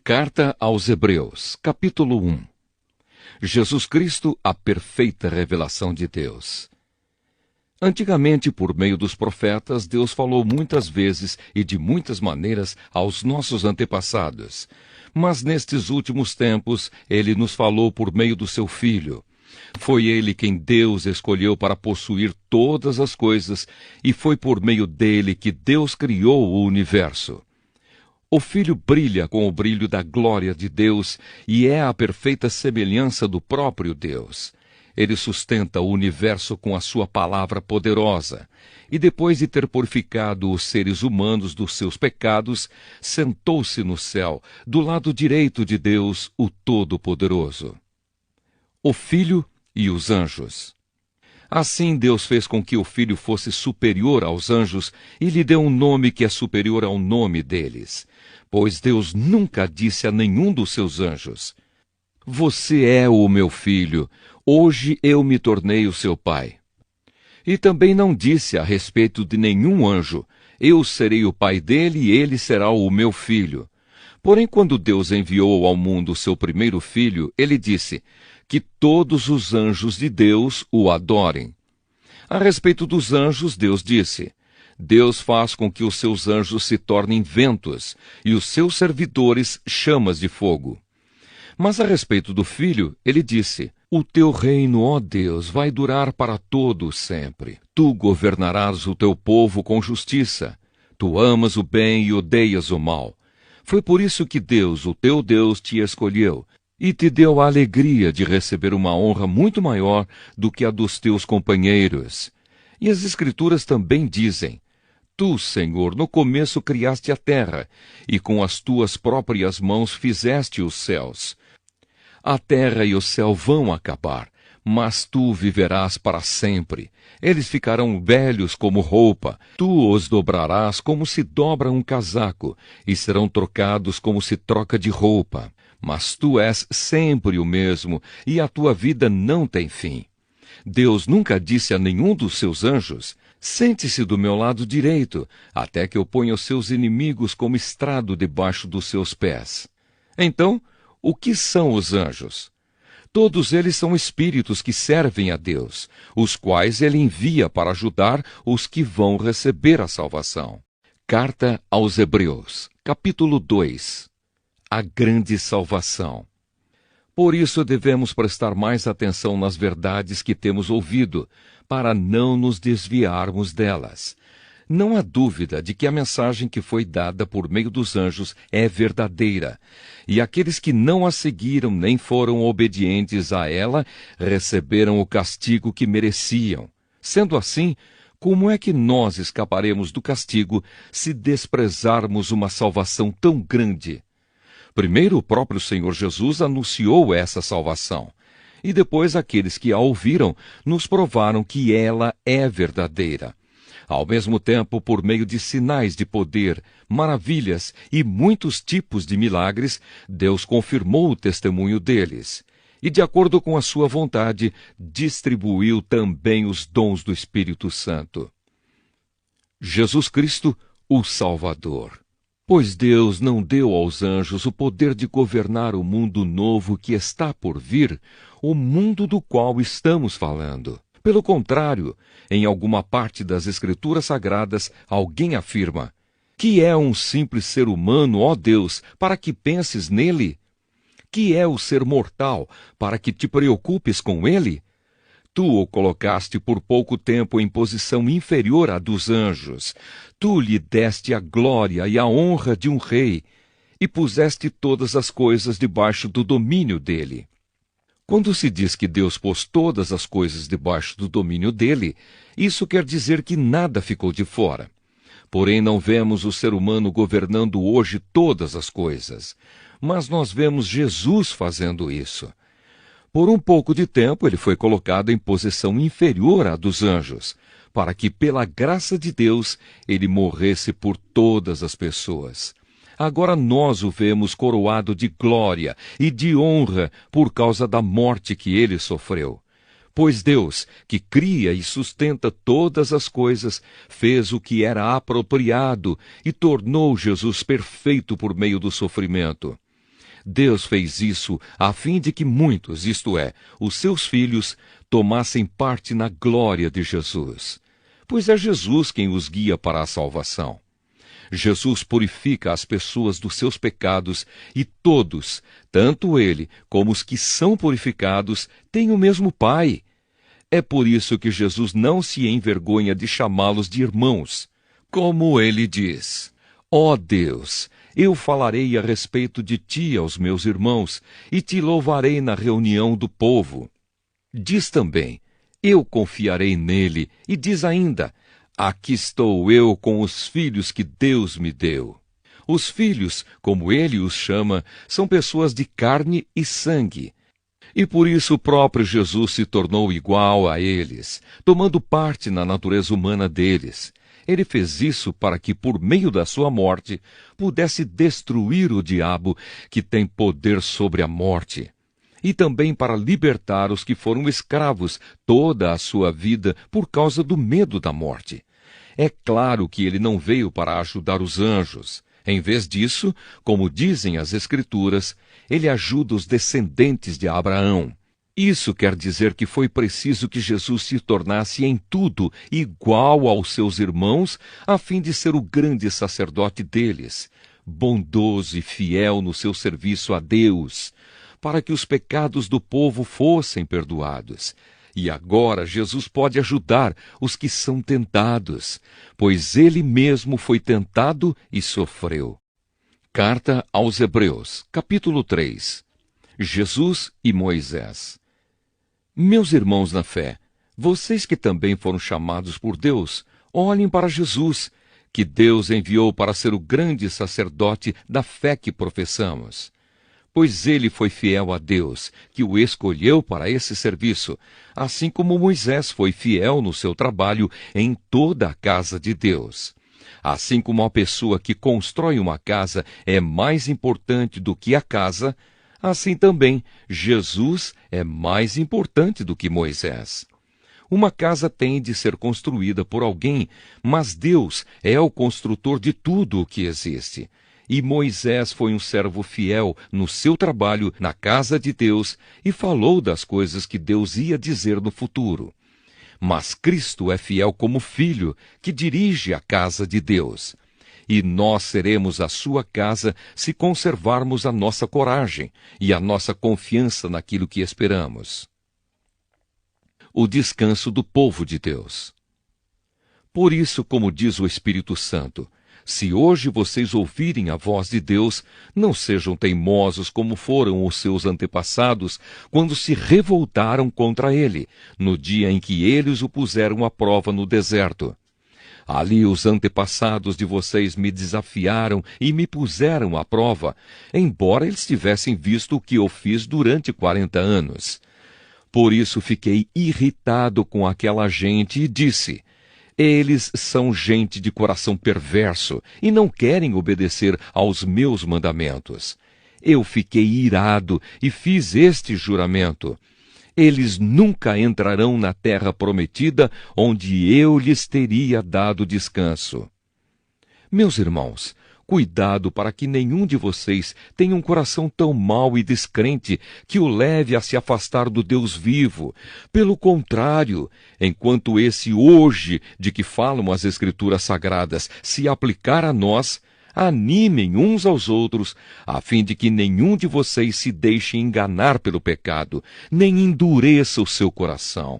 Carta aos Hebreus, capítulo 1. Jesus Cristo, a perfeita revelação de Deus. Antigamente, por meio dos profetas, Deus falou muitas vezes e de muitas maneiras aos nossos antepassados. Mas nestes últimos tempos, Ele nos falou por meio do Seu Filho. Foi Ele quem Deus escolheu para possuir todas as coisas, e foi por meio dele que Deus criou o universo. O Filho brilha com o brilho da glória de Deus e é a perfeita semelhança do próprio Deus. Ele sustenta o universo com a sua palavra poderosa, e depois de ter purificado os seres humanos dos seus pecados, sentou-se no céu, do lado direito de Deus, o Todo-Poderoso. O Filho e os anjos. Assim Deus fez com que o Filho fosse superior aos anjos e lhe deu um nome que é superior ao nome deles. Pois Deus nunca disse a nenhum dos seus anjos: "Você é o meu filho, hoje eu me tornei o seu pai." E também não disse a respeito de nenhum anjo: "Eu serei o pai dele e ele será o meu filho." Porém, quando Deus enviou ao mundo o seu primeiro filho, ele disse que todos os anjos de Deus o adorem. A respeito dos anjos, Deus disse: "Deus faz com que os seus anjos se tornem ventos e os seus servidores chamas de fogo." Mas a respeito do Filho, ele disse: "O teu reino, ó Deus, vai durar para todo sempre. Tu governarás o teu povo com justiça. Tu amas o bem e odeias o mal. Foi por isso que Deus, o teu Deus, te escolheu e te deu a alegria de receber uma honra muito maior do que a dos teus companheiros." E as Escrituras também dizem: "Tu, Senhor, no começo criaste a terra, e com as tuas próprias mãos fizeste os céus. A terra e o céu vão acabar, mas tu viverás para sempre. Eles ficarão velhos como roupa, tu os dobrarás como se dobra um casaco, e serão trocados como se troca de roupa. Mas tu és sempre o mesmo, e a tua vida não tem fim." Deus nunca disse a nenhum dos seus anjos: "Sente-se do meu lado direito, até que eu ponha os seus inimigos como estrado debaixo dos seus pés." Então, o que são os anjos? Todos eles são espíritos que servem a Deus, os quais ele envia para ajudar os que vão receber a salvação. Carta aos Hebreus, capítulo 2. A grande salvação. Por isso devemos prestar mais atenção nas verdades que temos ouvido, para não nos desviarmos delas. Não há dúvida de que a mensagem que foi dada por meio dos anjos é verdadeira, e aqueles que não a seguiram nem foram obedientes a ela receberam o castigo que mereciam. Sendo assim, como é que nós escaparemos do castigo se desprezarmos uma salvação tão grande? Primeiro, o próprio Senhor Jesus anunciou essa salvação, e depois aqueles que a ouviram nos provaram que ela é verdadeira. Ao mesmo tempo, por meio de sinais de poder, maravilhas e muitos tipos de milagres, Deus confirmou o testemunho deles. E, de acordo com a sua vontade, distribuiu também os dons do Espírito Santo. Jesus Cristo, o Salvador. Pois Deus não deu aos anjos o poder de governar o mundo novo que está por vir, o mundo do qual estamos falando. Pelo contrário, em alguma parte das Escrituras Sagradas, alguém afirma: "Que é um simples ser humano, ó Deus, para que penses nele? Que é o ser mortal, para que te preocupes com ele? Tu o colocaste por pouco tempo em posição inferior à dos anjos. Tu lhe deste a glória e a honra de um rei, e puseste todas as coisas debaixo do domínio dele." Quando se diz que Deus pôs todas as coisas debaixo do domínio dele, isso quer dizer que nada ficou de fora. Porém, não vemos o ser humano governando hoje todas as coisas, mas nós vemos Jesus fazendo isso. Por um pouco de tempo, ele foi colocado em posição inferior à dos anjos, para que, pela graça de Deus, ele morresse por todas as pessoas. Agora nós o vemos coroado de glória e de honra por causa da morte que ele sofreu. Pois Deus, que cria e sustenta todas as coisas, fez o que era apropriado e tornou Jesus perfeito por meio do sofrimento. Deus fez isso a fim de que muitos, isto é, os seus filhos, tomassem parte na glória de Jesus. Pois é Jesus quem os guia para a salvação. Jesus purifica as pessoas dos seus pecados e todos, tanto ele como os que são purificados, têm o mesmo Pai. É por isso que Jesus não se envergonha de chamá-los de irmãos. Como ele diz: ó Deus, eu falarei a respeito de ti aos meus irmãos e te louvarei na reunião do povo. Diz também: eu confiarei nele, e diz ainda: aqui estou eu com os filhos que Deus me deu. Os filhos, como ele os chama, são pessoas de carne e sangue. E por isso o próprio Jesus se tornou igual a eles, tomando parte na natureza humana deles. Ele fez isso para que, por meio da sua morte, pudesse destruir o diabo, que tem poder sobre a morte. E também para libertar os que foram escravos toda a sua vida por causa do medo da morte. É claro que ele não veio para ajudar os anjos. Em vez disso, como dizem as Escrituras, ele ajuda os descendentes de Abraão. Isso quer dizer que foi preciso que Jesus se tornasse em tudo igual aos seus irmãos, a fim de ser o grande sacerdote deles, bondoso e fiel no seu serviço a Deus, para que os pecados do povo fossem perdoados. E agora Jesus pode ajudar os que são tentados, pois ele mesmo foi tentado e sofreu. Carta aos Hebreus, capítulo 3. Jesus e Moisés. Meus irmãos na fé, vocês que também foram chamados por Deus, olhem para Jesus, que Deus enviou para ser o grande sacerdote da fé que professamos. Pois ele foi fiel a Deus, que o escolheu para esse serviço, assim como Moisés foi fiel no seu trabalho em toda a casa de Deus. Assim como a pessoa que constrói uma casa é mais importante do que a casa, assim também Jesus é mais importante do que Moisés. Uma casa tem de ser construída por alguém, mas Deus é o construtor de tudo o que existe. E Moisés foi um servo fiel no seu trabalho na casa de Deus e falou das coisas que Deus ia dizer no futuro. Mas Cristo é fiel como filho que dirige a casa de Deus. E nós seremos a sua casa se conservarmos a nossa coragem e a nossa confiança naquilo que esperamos. O descanso do povo de Deus. Por isso, como diz o Espírito Santo, se hoje vocês ouvirem a voz de Deus, não sejam teimosos como foram os seus antepassados quando se revoltaram contra ele, no dia em que eles o puseram à prova no deserto. Ali os antepassados de vocês me desafiaram e me puseram à prova, embora eles tivessem visto o que eu fiz durante 40 anos. Por isso fiquei irritado com aquela gente e disse: eles são gente de coração perverso e não querem obedecer aos meus mandamentos. Eu fiquei irado e fiz este juramento: eles nunca entrarão na terra prometida, onde eu lhes teria dado descanso. Meus irmãos, cuidado para que nenhum de vocês tenha um coração tão mau e descrente que o leve a se afastar do Deus vivo. Pelo contrário, enquanto esse hoje de que falam as Escrituras Sagradas se aplicar a nós, animem uns aos outros, a fim de que nenhum de vocês se deixe enganar pelo pecado, nem endureça o seu coração.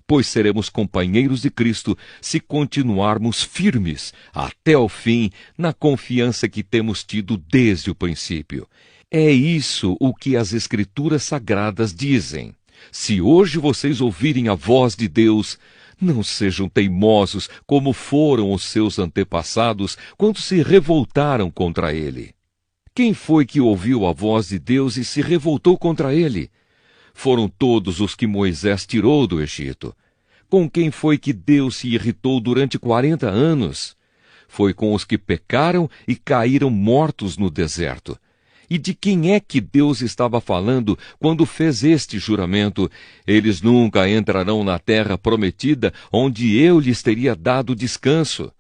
Pois seremos companheiros de Cristo se continuarmos firmes até o fim na confiança que temos tido desde o princípio. É isso o que as Escrituras Sagradas dizem. Se hoje vocês ouvirem a voz de Deus, não sejam teimosos como foram os seus antepassados quando se revoltaram contra ele. Quem foi que ouviu a voz de Deus e se revoltou contra ele? Foram todos os que Moisés tirou do Egito. Com quem foi que Deus se irritou durante 40 anos? Foi com os que pecaram e caíram mortos no deserto. E de quem é que Deus estava falando quando fez este juramento: eles nunca entrarão na terra prometida, onde eu lhes teria dado descanso?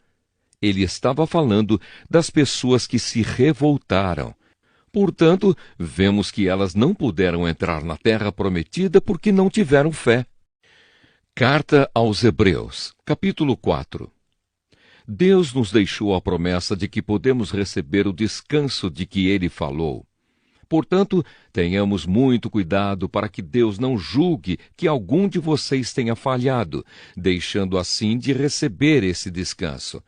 Ele estava falando das pessoas que se revoltaram. Portanto, vemos que elas não puderam entrar na terra prometida porque não tiveram fé. Carta aos Hebreus, capítulo 4. Deus nos deixou a promessa de que podemos receber o descanso de que Ele falou. Portanto, tenhamos muito cuidado para que Deus não julgue que algum de vocês tenha falhado, deixando assim de receber esse descanso.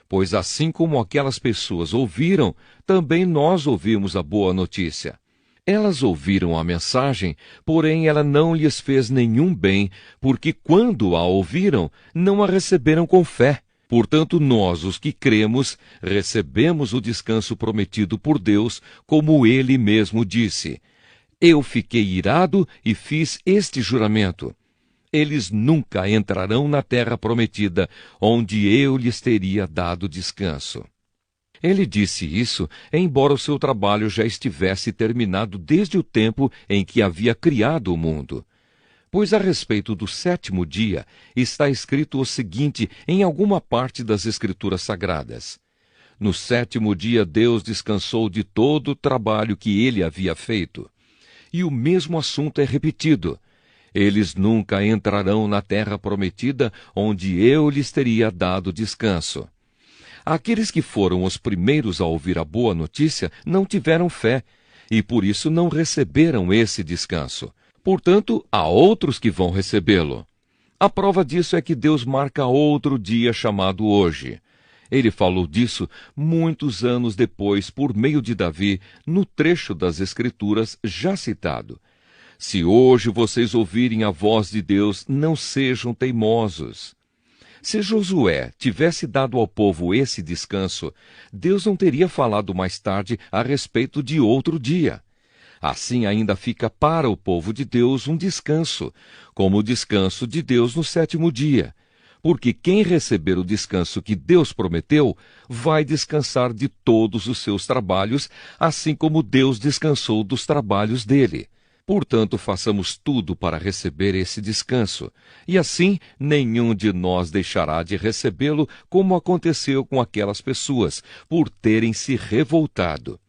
Pois assim como aquelas pessoas ouviram, também nós ouvimos a boa notícia. Elas ouviram a mensagem, porém ela não lhes fez nenhum bem, porque quando a ouviram, não a receberam com fé. Portanto, nós, os que cremos, recebemos o descanso prometido por Deus, como Ele mesmo disse: Eu fiquei irado e fiz este juramento. Eles nunca entrarão na terra prometida, onde eu lhes teria dado descanso. Ele disse isso, embora o seu trabalho já estivesse terminado desde o tempo em que havia criado o mundo. Pois a respeito do sétimo dia está escrito o seguinte em alguma parte das Escrituras Sagradas: No sétimo dia Deus descansou de todo o trabalho que ele havia feito. E o mesmo assunto é repetido: Eles nunca entrarão na terra prometida, onde eu lhes teria dado descanso. Aqueles que foram os primeiros a ouvir a boa notícia não tiveram fé, e por isso não receberam esse descanso. Portanto, há outros que vão recebê-lo. A prova disso é que Deus marca outro dia chamado hoje. Ele falou disso muitos anos depois, por meio de Davi, no trecho das Escrituras já citado. Se hoje vocês ouvirem a voz de Deus, não sejam teimosos. Se Josué tivesse dado ao povo esse descanso, Deus não teria falado mais tarde a respeito de outro dia. Assim ainda fica para o povo de Deus um descanso, como o descanso de Deus no sétimo dia. Porque quem receber o descanso que Deus prometeu, vai descansar de todos os seus trabalhos, assim como Deus descansou dos trabalhos dele. Portanto, façamos tudo para receber esse descanso, e assim nenhum de nós deixará de recebê-lo, como aconteceu com aquelas pessoas, por terem se revoltado.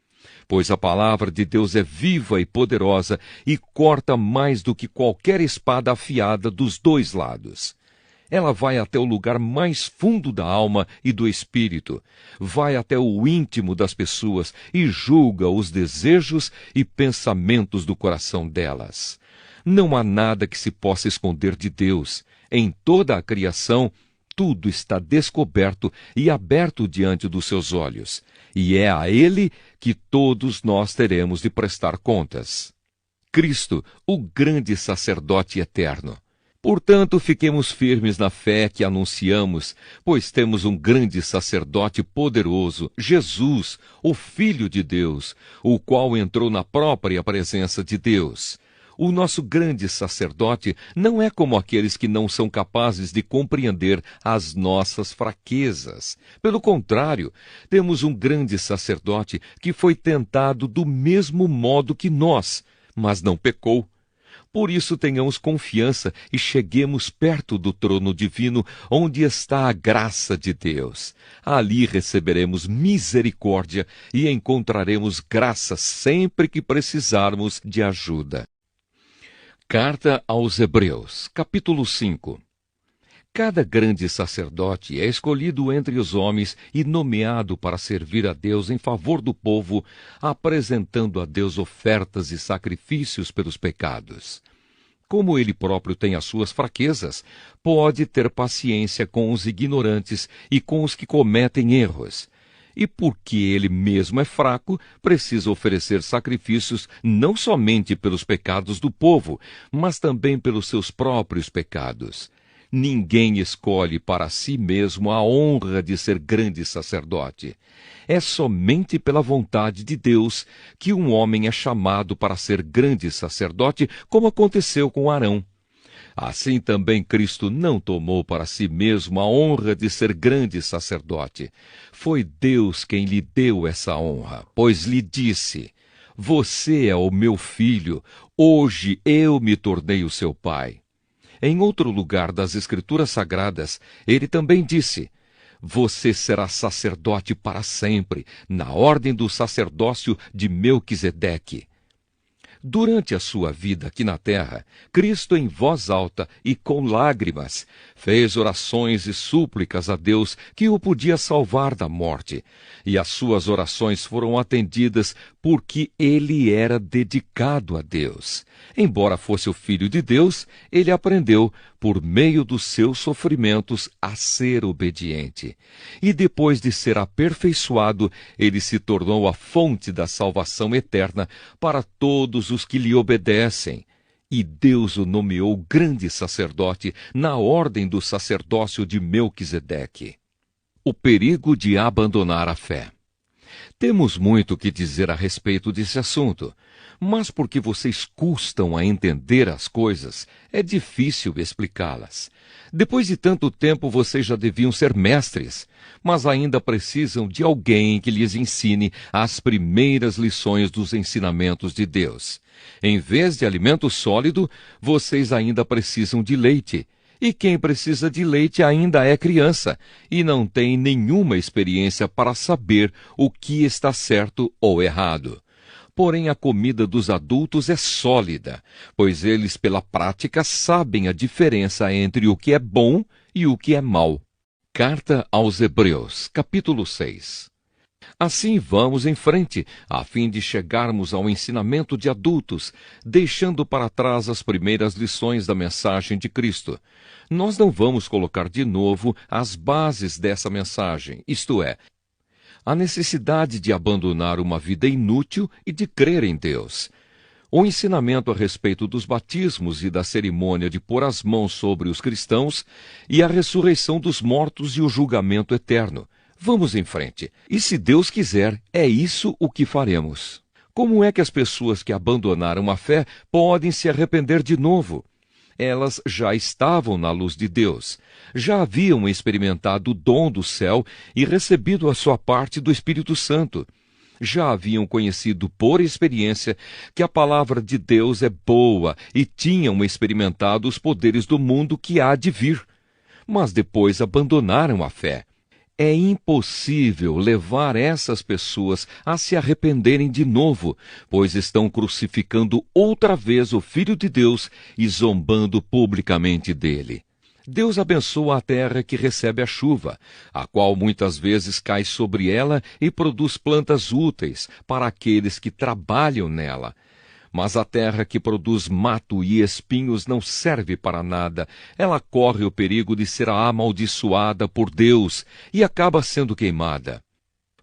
Pois a palavra de Deus é viva e poderosa e corta mais do que qualquer espada afiada dos dois lados. Ela vai até o lugar mais fundo da alma e do espírito, vai até o íntimo das pessoas e julga os desejos e pensamentos do coração delas. Não há nada que se possa esconder de Deus. Em toda a criação, tudo está descoberto e aberto diante dos seus olhos, e é a Ele que todos nós teremos de prestar contas. Cristo, o grande sacerdote eterno. Portanto, fiquemos firmes na fé que anunciamos, pois temos um grande sacerdote poderoso, Jesus, o Filho de Deus, o qual entrou na própria presença de Deus. O nosso grande sacerdote não é como aqueles que não são capazes de compreender as nossas fraquezas. Pelo contrário, temos um grande sacerdote que foi tentado do mesmo modo que nós, mas não pecou. Por isso tenhamos confiança e cheguemos perto do trono divino, onde está a graça de Deus. Ali receberemos misericórdia e encontraremos graça sempre que precisarmos de ajuda. Carta aos Hebreus, capítulo 5. Cada grande sacerdote é escolhido entre os homens e nomeado para servir a Deus em favor do povo, apresentando a Deus ofertas e sacrifícios pelos pecados. Como ele próprio tem as suas fraquezas, pode ter paciência com os ignorantes e com os que cometem erros. E porque ele mesmo é fraco, precisa oferecer sacrifícios não somente pelos pecados do povo, mas também pelos seus próprios pecados. Ninguém escolhe para si mesmo a honra de ser grande sacerdote. É somente pela vontade de Deus que um homem é chamado para ser grande sacerdote, como aconteceu com Arão. Assim também Cristo não tomou para si mesmo a honra de ser grande sacerdote. Foi Deus quem lhe deu essa honra, pois lhe disse: Você é o meu filho, hoje eu me tornei o seu pai. Em outro lugar das Escrituras Sagradas, ele também disse: Você será sacerdote para sempre, na ordem do sacerdócio de Melquisedeque. Durante a sua vida aqui na terra, Cristo, em voz alta e com lágrimas, fez orações e súplicas a Deus que o podia salvar da morte. E as suas orações foram atendidas porque ele era dedicado a Deus. Embora fosse o Filho de Deus, ele aprendeu, por meio dos seus sofrimentos, a ser obediente. E depois de ser aperfeiçoado, ele se tornou a fonte da salvação eterna para todos os que lhe obedecem. E Deus o nomeou grande sacerdote na ordem do sacerdócio de Melquisedeque. O perigo de abandonar a fé. Temos muito que dizer a respeito desse assunto, mas porque vocês custam a entender as coisas, é difícil explicá-las. Depois de tanto tempo, vocês já deviam ser mestres, mas ainda precisam de alguém que lhes ensine as primeiras lições dos ensinamentos de Deus. Em vez de alimento sólido, vocês ainda precisam de leite. E quem precisa de leite ainda é criança e não tem nenhuma experiência para saber o que está certo ou errado. Porém, a comida dos adultos é sólida, pois eles, pela prática, sabem a diferença entre o que é bom e o que é mau. Carta aos Hebreus, capítulo 6. Assim vamos em frente, a fim de chegarmos ao ensinamento de adultos, deixando para trás as primeiras lições da mensagem de Cristo. Nós não vamos colocar de novo as bases dessa mensagem, isto é, a necessidade de abandonar uma vida inútil e de crer em Deus. O ensinamento a respeito dos batismos e da cerimônia de pôr as mãos sobre os cristãos e a ressurreição dos mortos e o julgamento eterno. Vamos em frente. E se Deus quiser, é isso o que faremos. Como é que as pessoas que abandonaram a fé podem se arrepender de novo? Elas já estavam na luz de Deus, já haviam experimentado o dom do céu e recebido a sua parte do Espírito Santo. Já haviam conhecido por experiência que a palavra de Deus é boa e tinham experimentado os poderes do mundo que há de vir. Mas depois abandonaram a fé. É impossível levar essas pessoas a se arrependerem de novo, pois estão crucificando outra vez o Filho de Deus e zombando publicamente dele. Deus abençoa a terra que recebe a chuva, a qual muitas vezes cai sobre ela e produz plantas úteis para aqueles que trabalham nela. Mas a terra que produz mato e espinhos não serve para nada. Ela corre o perigo de ser amaldiçoada por Deus e acaba sendo queimada.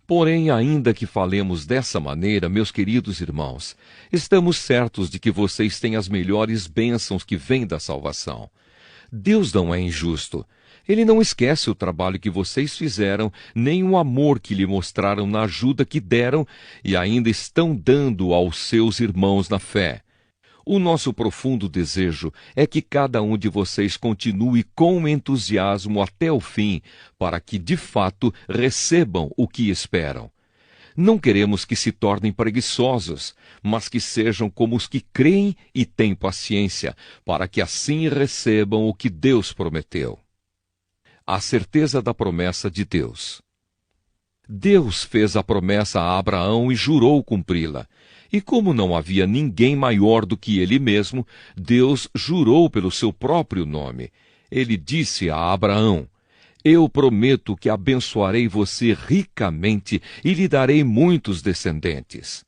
Porém, ainda que falemos dessa maneira, meus queridos irmãos, estamos certos de que vocês têm as melhores bênçãos que vêm da salvação. Deus não é injusto. Ele não esquece o trabalho que vocês fizeram, nem o amor que lhe mostraram na ajuda que deram e ainda estão dando aos seus irmãos na fé. O nosso profundo desejo é que cada um de vocês continue com entusiasmo até o fim, para que, de fato, recebam o que esperam. Não queremos que se tornem preguiçosos, mas que sejam como os que creem e têm paciência, para que assim recebam o que Deus prometeu. A certeza da promessa de Deus. Deus fez a promessa a Abraão e jurou cumpri-la. E como não havia ninguém maior do que ele mesmo, Deus jurou pelo seu próprio nome. Ele disse a Abraão: Eu prometo que abençoarei você ricamente e lhe darei muitos descendentes.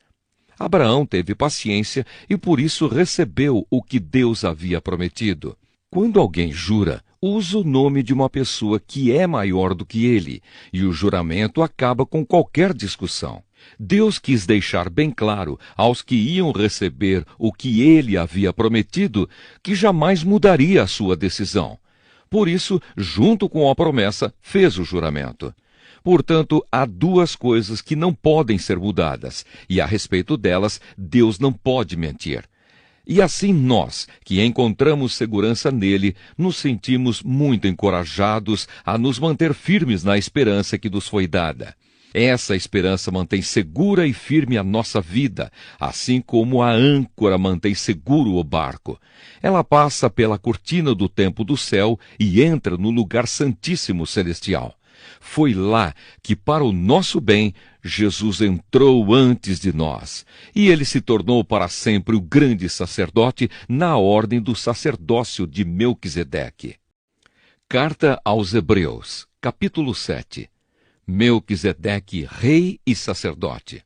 Abraão teve paciência e por isso recebeu o que Deus havia prometido. Quando alguém jura, usa o nome de uma pessoa que é maior do que ele, e o juramento acaba com qualquer discussão. Deus quis deixar bem claro aos que iam receber o que ele havia prometido que jamais mudaria a sua decisão. Por isso, junto com a promessa, fez o juramento. Portanto, há duas coisas que não podem ser mudadas, e a respeito delas, Deus não pode mentir. E assim nós, que encontramos segurança nele, nos sentimos muito encorajados a nos manter firmes na esperança que nos foi dada. Essa esperança mantém segura e firme a nossa vida, assim como a âncora mantém seguro o barco. Ela passa pela cortina do templo do céu e entra no lugar santíssimo celestial. Foi lá que, para o nosso bem, Jesus entrou antes de nós, e ele se tornou para sempre o grande sacerdote na ordem do sacerdócio de Melquisedeque. Carta aos Hebreus, capítulo 7. Melquisedeque, rei e sacerdote.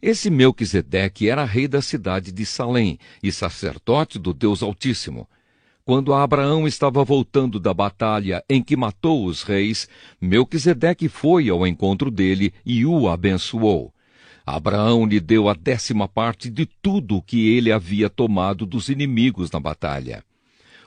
Esse Melquisedeque era rei da cidade de Salém e sacerdote do Deus Altíssimo. Quando Abraão estava voltando da batalha em que matou os reis, Melquisedeque foi ao encontro dele e o abençoou. Abraão lhe deu a 10ª parte de tudo o que ele havia tomado dos inimigos na batalha.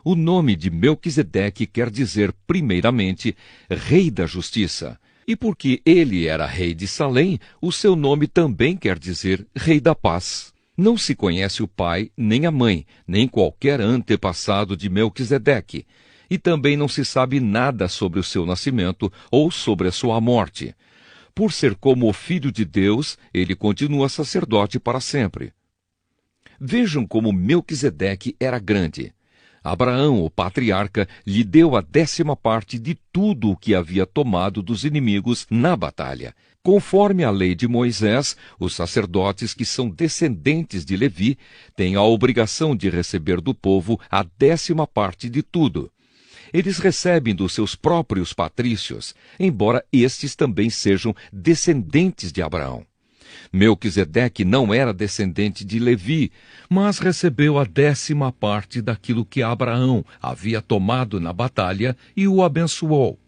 O nome de Melquisedeque quer dizer, primeiramente, Rei da Justiça. E porque ele era rei de Salém, o seu nome também quer dizer Rei da Paz. Não se conhece o pai, nem a mãe, nem qualquer antepassado de Melquisedeque. E também não se sabe nada sobre o seu nascimento ou sobre a sua morte. Por ser como o Filho de Deus, ele continua sacerdote para sempre. Vejam como Melquisedeque era grande. Abraão, o patriarca, lhe deu a 10ª parte de tudo o que havia tomado dos inimigos na batalha. Conforme a lei de Moisés, os sacerdotes que são descendentes de Levi têm a obrigação de receber do povo a 10ª parte de tudo. Eles recebem dos seus próprios patrícios, embora estes também sejam descendentes de Abraão. Melquisedeque não era descendente de Levi, mas recebeu a 10ª parte daquilo que Abraão havia tomado na batalha e o abençoou.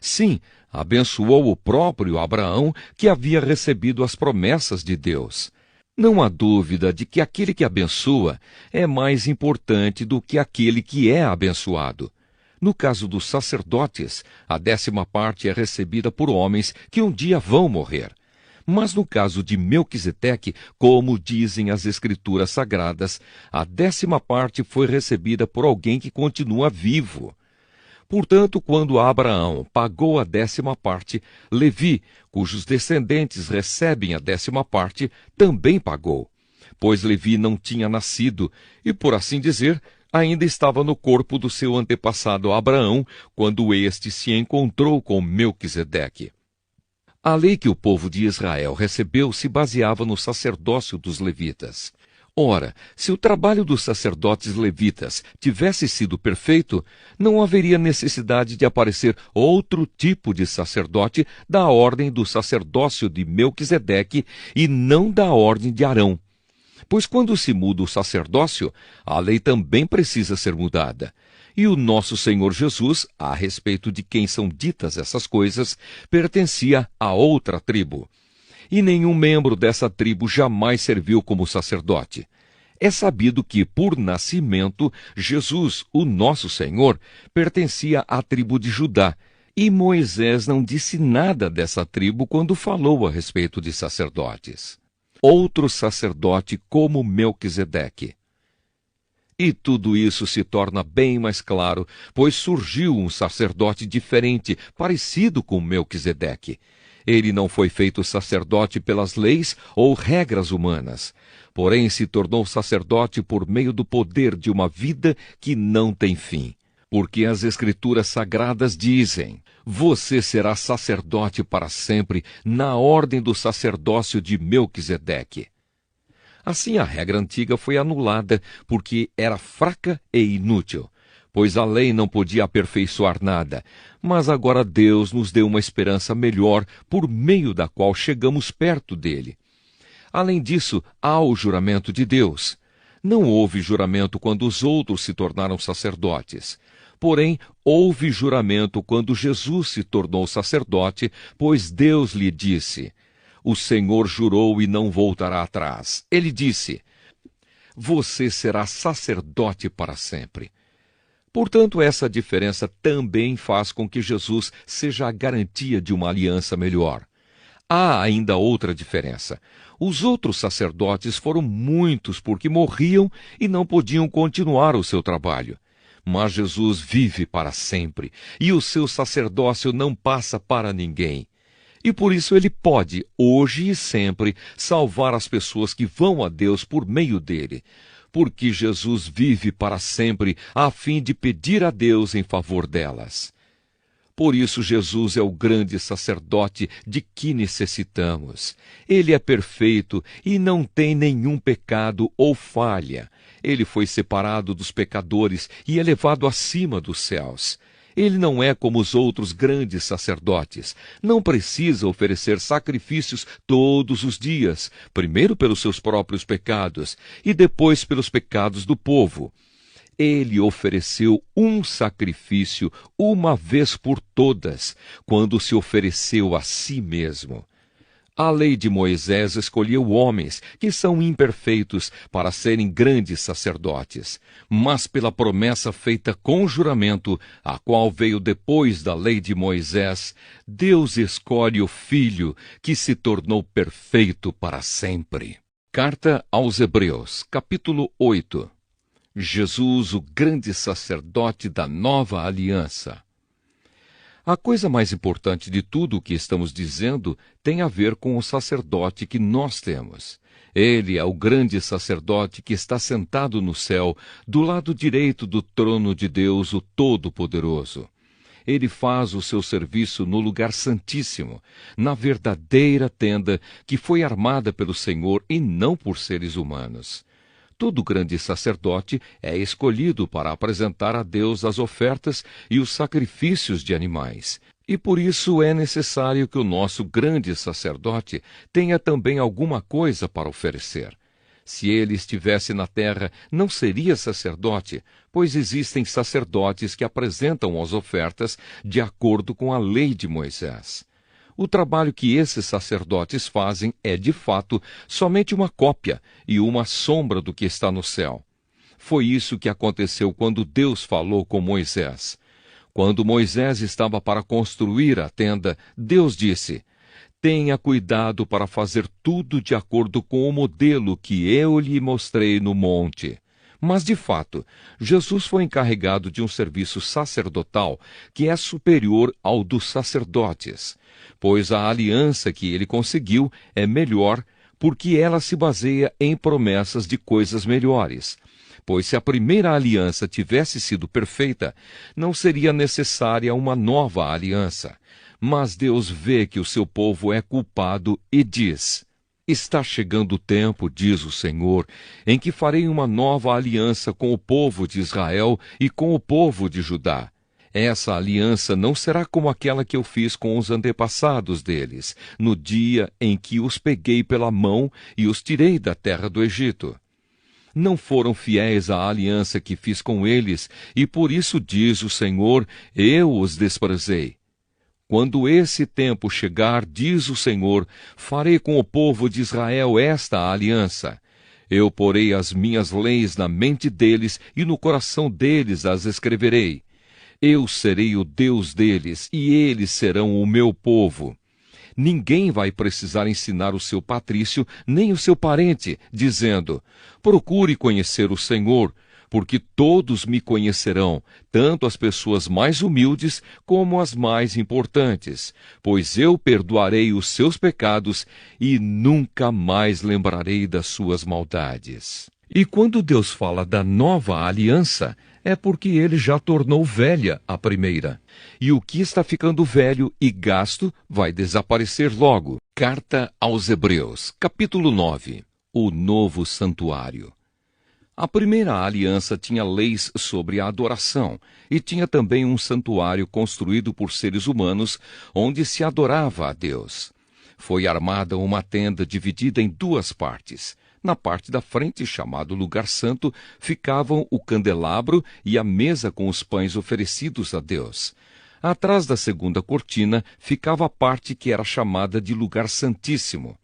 Sim, abençoou o próprio Abraão, que havia recebido as promessas de Deus. Não há dúvida de que aquele que abençoa é mais importante do que aquele que é abençoado. No caso dos sacerdotes, a 10ª parte é recebida por homens que um dia vão morrer. Mas no caso de Melquisedeque, como dizem as Escrituras Sagradas, a 10ª parte foi recebida por alguém que continua vivo. Portanto, quando Abraão pagou a 10ª parte, Levi, cujos descendentes recebem a 10ª parte, também pagou. Pois Levi não tinha nascido e, por assim dizer, ainda estava no corpo do seu antepassado Abraão, quando este se encontrou com Melquisedeque. A lei que o povo de Israel recebeu se baseava no sacerdócio dos levitas. Ora, se o trabalho dos sacerdotes levitas tivesse sido perfeito, não haveria necessidade de aparecer outro tipo de sacerdote da ordem do sacerdócio de Melquisedeque e não da ordem de Arão. Pois quando se muda o sacerdócio, a lei também precisa ser mudada. E o nosso Senhor Jesus, a respeito de quem são ditas essas coisas, pertencia a outra tribo. E nenhum membro dessa tribo jamais serviu como sacerdote. É sabido que, por nascimento, Jesus, o nosso Senhor, pertencia à tribo de Judá, e Moisés não disse nada dessa tribo quando falou a respeito de sacerdotes. Outro sacerdote como Melquisedeque. E tudo isso se torna bem mais claro, pois surgiu um sacerdote diferente, parecido com Melquisedeque. Ele não foi feito sacerdote pelas leis ou regras humanas, porém se tornou sacerdote por meio do poder de uma vida que não tem fim. Porque as Escrituras Sagradas dizem: você será sacerdote para sempre, na ordem do sacerdócio de Melquisedeque. Assim, a regra antiga foi anulada porque era fraca e inútil, pois a lei não podia aperfeiçoar nada. Mas agora Deus nos deu uma esperança melhor, por meio da qual chegamos perto dele. Além disso, há o juramento de Deus. Não houve juramento quando os outros se tornaram sacerdotes. Porém, houve juramento quando Jesus se tornou sacerdote, pois Deus lhe disse: o Senhor jurou e não voltará atrás. Ele disse: você será sacerdote para sempre. Portanto, essa diferença também faz com que Jesus seja a garantia de uma aliança melhor. Há ainda outra diferença. Os outros sacerdotes foram muitos porque morriam e não podiam continuar o seu trabalho. Mas Jesus vive para sempre, e o seu sacerdócio não passa para ninguém. E por isso ele pode, hoje e sempre, salvar as pessoas que vão a Deus por meio dele. Porque Jesus vive para sempre, a fim de pedir a Deus em favor delas. Por isso Jesus é o grande sacerdote de que necessitamos. Ele é perfeito e não tem nenhum pecado ou falha. Ele foi separado dos pecadores e elevado acima dos céus. Ele não é como os outros grandes sacerdotes. Não precisa oferecer sacrifícios todos os dias, primeiro pelos seus próprios pecados e depois pelos pecados do povo. Ele ofereceu um sacrifício uma vez por todas, quando se ofereceu a si mesmo. A lei de Moisés escolheu homens que são imperfeitos para serem grandes sacerdotes, mas pela promessa feita com juramento, a qual veio depois da lei de Moisés, Deus escolhe o Filho, que se tornou perfeito para sempre. Carta aos Hebreus, capítulo 8. Jesus, o grande sacerdote da nova aliança. A coisa mais importante de tudo o que estamos dizendo tem a ver com o sacerdote que nós temos. Ele é o grande sacerdote que está sentado no céu, do lado direito do trono de Deus, o Todo-Poderoso. Ele faz o seu serviço no lugar santíssimo, na verdadeira tenda que foi armada pelo Senhor e não por seres humanos. Todo grande sacerdote é escolhido para apresentar a Deus as ofertas e os sacrifícios de animais. E por isso é necessário que o nosso grande sacerdote tenha também alguma coisa para oferecer. Se ele estivesse na terra, não seria sacerdote, pois existem sacerdotes que apresentam as ofertas de acordo com a lei de Moisés. O trabalho que esses sacerdotes fazem é, de fato, somente uma cópia e uma sombra do que está no céu. Foi isso que aconteceu quando Deus falou com Moisés. Quando Moisés estava para construir a tenda, Deus disse: "Tenha cuidado para fazer tudo de acordo com o modelo que eu lhe mostrei no monte." Mas, de fato, Jesus foi encarregado de um serviço sacerdotal que é superior ao dos sacerdotes, pois a aliança que ele conseguiu é melhor porque ela se baseia em promessas de coisas melhores. Pois se a primeira aliança tivesse sido perfeita, não seria necessária uma nova aliança. Mas Deus vê que o seu povo é culpado e diz: "Está chegando o tempo, diz o Senhor, em que farei uma nova aliança com o povo de Israel e com o povo de Judá. Essa aliança não será como aquela que eu fiz com os antepassados deles, no dia em que os peguei pela mão e os tirei da terra do Egito. Não foram fiéis à aliança que fiz com eles, e por isso diz o Senhor, eu os desprezei. Quando esse tempo chegar, diz o Senhor, farei com o povo de Israel esta aliança. Eu porei as minhas leis na mente deles e no coração deles as escreverei. Eu serei o Deus deles e eles serão o meu povo. Ninguém vai precisar ensinar o seu patrício nem o seu parente, dizendo: procure conhecer o Senhor, porque todos me conhecerão, tanto as pessoas mais humildes como as mais importantes, pois eu perdoarei os seus pecados e nunca mais lembrarei das suas maldades." E quando Deus fala da nova aliança, é porque ele já tornou velha a primeira. E o que está ficando velho e gasto vai desaparecer logo. Carta aos Hebreus, capítulo 9. O novo santuário. A primeira aliança tinha leis sobre a adoração e tinha também um santuário construído por seres humanos onde se adorava a Deus. Foi armada uma tenda dividida em duas partes. Na parte da frente, chamado Lugar Santo, ficavam o candelabro e a mesa com os pães oferecidos a Deus. Atrás da segunda cortina ficava a parte que era chamada de Lugar Santíssimo.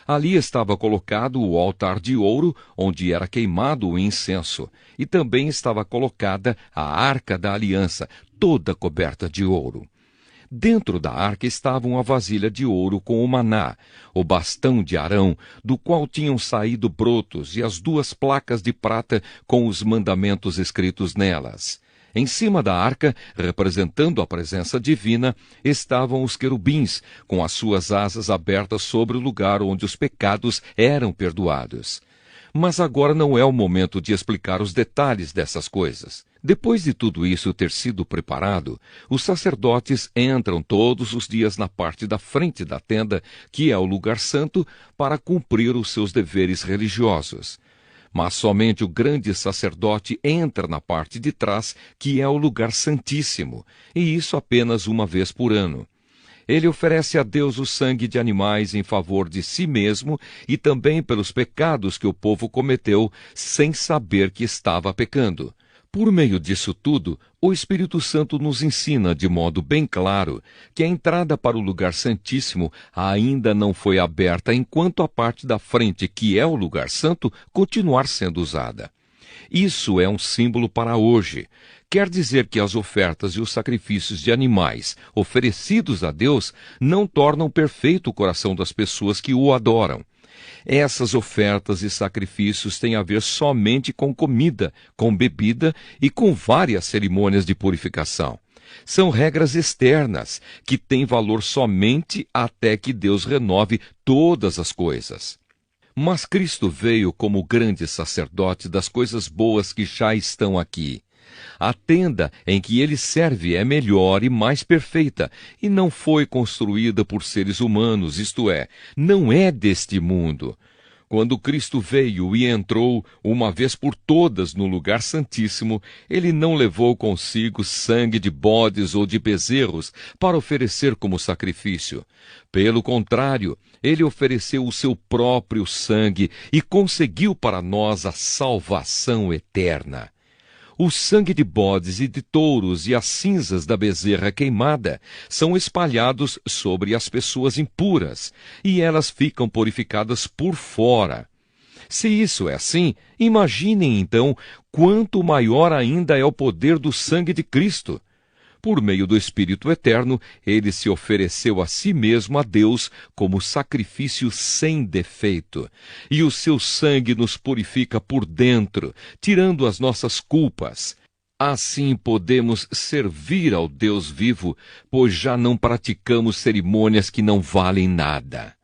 Ali estava colocado o altar de ouro, onde era queimado o incenso, e também estava colocada a arca da aliança, toda coberta de ouro. Dentro da arca estava uma vasilha de ouro com o maná, o bastão de Arão, do qual tinham saído brotos, e as duas placas de prata com os mandamentos escritos nelas. Em cima da arca, representando a presença divina, estavam os querubins, com as suas asas abertas sobre o lugar onde os pecados eram perdoados. Mas agora não é o momento de explicar os detalhes dessas coisas. Depois de tudo isso ter sido preparado, os sacerdotes entram todos os dias na parte da frente da tenda, que é o lugar santo, para cumprir os seus deveres religiosos. Mas somente o grande sacerdote entra na parte de trás, que é o lugar santíssimo, e isso apenas uma vez por ano. Ele oferece a Deus o sangue de animais em favor de si mesmo e também pelos pecados que o povo cometeu sem saber que estava pecando. Por meio disso tudo, o Espírito Santo nos ensina de modo bem claro que a entrada para o lugar santíssimo ainda não foi aberta enquanto a parte da frente, que é o lugar santo, continuar sendo usada. Isso é um símbolo para hoje. Quer dizer que as ofertas e os sacrifícios de animais oferecidos a Deus não tornam perfeito o coração das pessoas que o adoram. Essas ofertas e sacrifícios têm a ver somente com comida, com bebida e com várias cerimônias de purificação. São regras externas que têm valor somente até que Deus renove todas as coisas. Mas Cristo veio como grande sacerdote das coisas boas que já estão aqui. A tenda em que ele serve é melhor e mais perfeita, e não foi construída por seres humanos, isto é, não é deste mundo. Quando Cristo veio e entrou uma vez por todas no lugar santíssimo, ele não levou consigo sangue de bodes ou de bezerros para oferecer como sacrifício. Pelo contrário, ele ofereceu o seu próprio sangue e conseguiu para nós a salvação eterna. O sangue de bodes e de touros e as cinzas da bezerra queimada são espalhados sobre as pessoas impuras, e elas ficam purificadas por fora. Se isso é assim, imaginem então quanto maior ainda é o poder do sangue de Cristo. Por meio do Espírito Eterno, ele se ofereceu a si mesmo a Deus como sacrifício sem defeito. E o seu sangue nos purifica por dentro, tirando as nossas culpas. Assim podemos servir ao Deus vivo, pois já não praticamos cerimônias que não valem nada.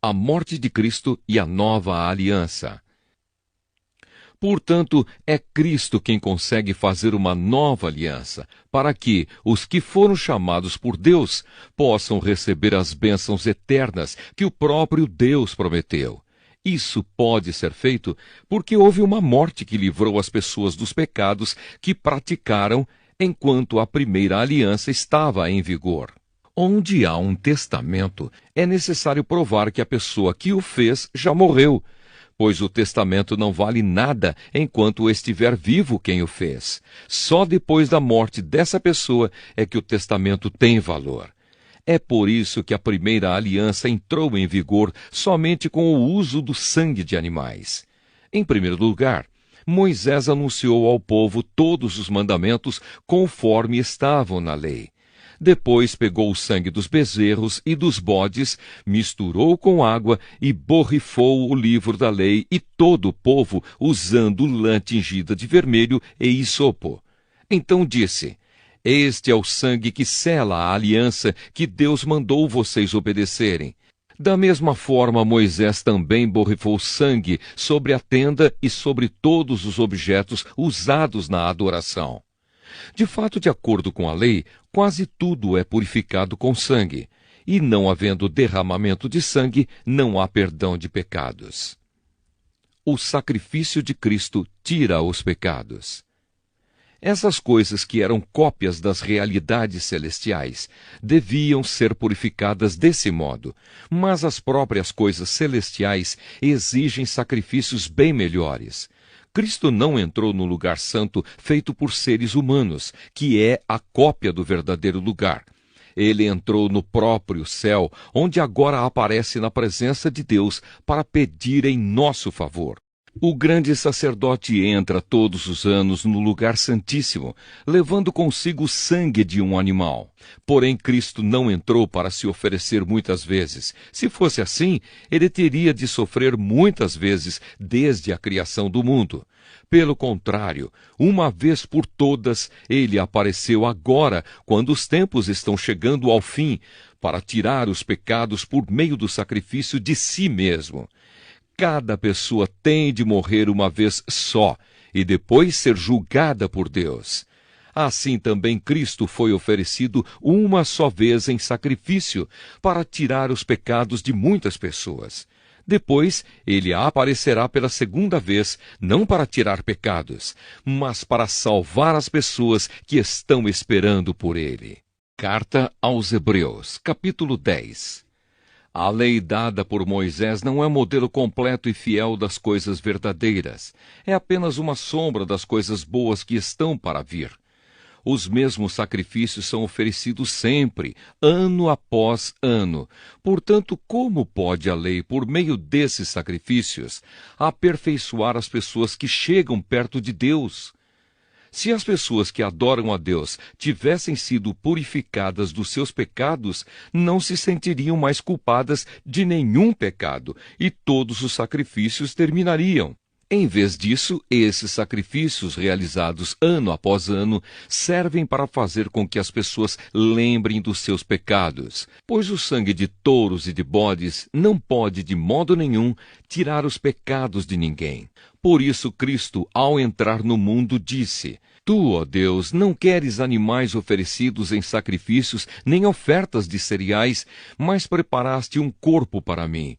A morte de Cristo e a nova aliança. Portanto, é Cristo quem consegue fazer uma nova aliança, para que os que foram chamados por Deus possam receber as bênçãos eternas que o próprio Deus prometeu. Isso pode ser feito porque houve uma morte que livrou as pessoas dos pecados que praticaram enquanto a primeira aliança estava em vigor. Onde há um testamento, é necessário provar que a pessoa que o fez já morreu, pois o testamento não vale nada enquanto estiver vivo quem o fez. Só depois da morte dessa pessoa é que o testamento tem valor. É por isso que a primeira aliança entrou em vigor somente com o uso do sangue de animais. Em primeiro lugar, Moisés anunciou ao povo todos os mandamentos conforme estavam na lei. Depois pegou o sangue dos bezerros e dos bodes, misturou com água e borrifou o livro da lei e todo o povo usando lã tingida de vermelho e hisopo. Então disse: Este é o sangue que sela a aliança que Deus mandou vocês obedecerem. Da mesma forma, Moisés também borrifou sangue sobre a tenda e sobre todos os objetos usados na adoração. De fato, de acordo com a lei, quase tudo é purificado com sangue, e não havendo derramamento de sangue, não há perdão de pecados. O sacrifício de Cristo tira os pecados. Essas coisas que eram cópias das realidades celestiais deviam ser purificadas desse modo, mas as próprias coisas celestiais exigem sacrifícios bem melhores. Cristo não entrou no lugar santo feito por seres humanos, que é a cópia do verdadeiro lugar. Ele entrou no próprio céu, onde agora aparece na presença de Deus para pedir em nosso favor. O grande sacerdote entra todos os anos no lugar santíssimo, levando consigo o sangue de um animal. Porém, Cristo não entrou para se oferecer muitas vezes. Se fosse assim, ele teria de sofrer muitas vezes desde a criação do mundo. Pelo contrário, uma vez por todas, ele apareceu agora, quando os tempos estão chegando ao fim, para tirar os pecados por meio do sacrifício de si mesmo. Cada pessoa tem de morrer uma vez só e depois ser julgada por Deus. Assim também Cristo foi oferecido uma só vez em sacrifício para tirar os pecados de muitas pessoas. Depois, ele aparecerá pela segunda vez, não para tirar pecados, mas para salvar as pessoas que estão esperando por ele. Carta aos Hebreus, capítulo 10. A lei dada por Moisés não é modelo completo e fiel das coisas verdadeiras. É apenas uma sombra das coisas boas que estão para vir. Os mesmos sacrifícios são oferecidos sempre, ano após ano. Portanto, como pode a lei, por meio desses sacrifícios, aperfeiçoar as pessoas que chegam perto de Deus? Se as pessoas que adoram a Deus tivessem sido purificadas dos seus pecados, não se sentiriam mais culpadas de nenhum pecado, e todos os sacrifícios terminariam. Em vez disso, esses sacrifícios realizados ano após ano servem para fazer com que as pessoas lembrem dos seus pecados, pois o sangue de touros e de bodes não pode de modo nenhum tirar os pecados de ninguém. Por isso Cristo, ao entrar no mundo, disse: Tu, ó Deus, não queres animais oferecidos em sacrifícios, nem ofertas de cereais, mas preparaste um corpo para mim.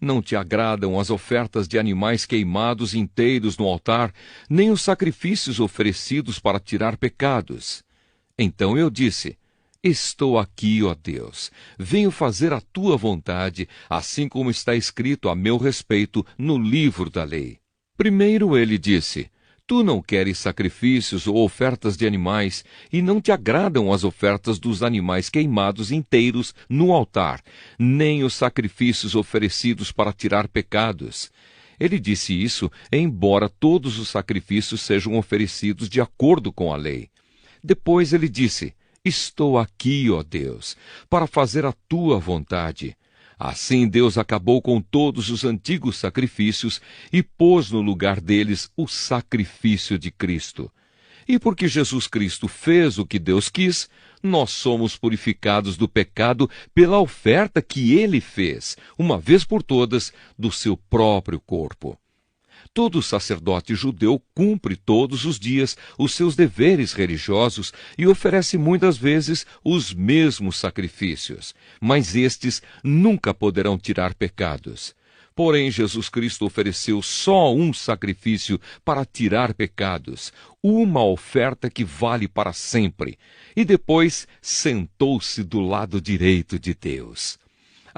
Não te agradam as ofertas de animais queimados inteiros no altar, nem os sacrifícios oferecidos para tirar pecados. Então eu disse: Estou aqui, ó Deus. Venho fazer a tua vontade, assim como está escrito a meu respeito no livro da lei. Primeiro ele disse: Tu não queres sacrifícios ou ofertas de animais, e não te agradam as ofertas dos animais queimados inteiros no altar, nem os sacrifícios oferecidos para tirar pecados. Ele disse isso, embora todos os sacrifícios sejam oferecidos de acordo com a lei. Depois ele disse: Estou aqui, ó Deus, para fazer a tua vontade. Assim Deus acabou com todos os antigos sacrifícios e pôs no lugar deles o sacrifício de Cristo. E porque Jesus Cristo fez o que Deus quis, nós somos purificados do pecado pela oferta que ele fez, uma vez por todas, do seu próprio corpo. Todo sacerdote judeu cumpre todos os dias os seus deveres religiosos e oferece muitas vezes os mesmos sacrifícios, mas estes nunca poderão tirar pecados. Porém, Jesus Cristo ofereceu só um sacrifício para tirar pecados, uma oferta que vale para sempre, e depois sentou-se do lado direito de Deus.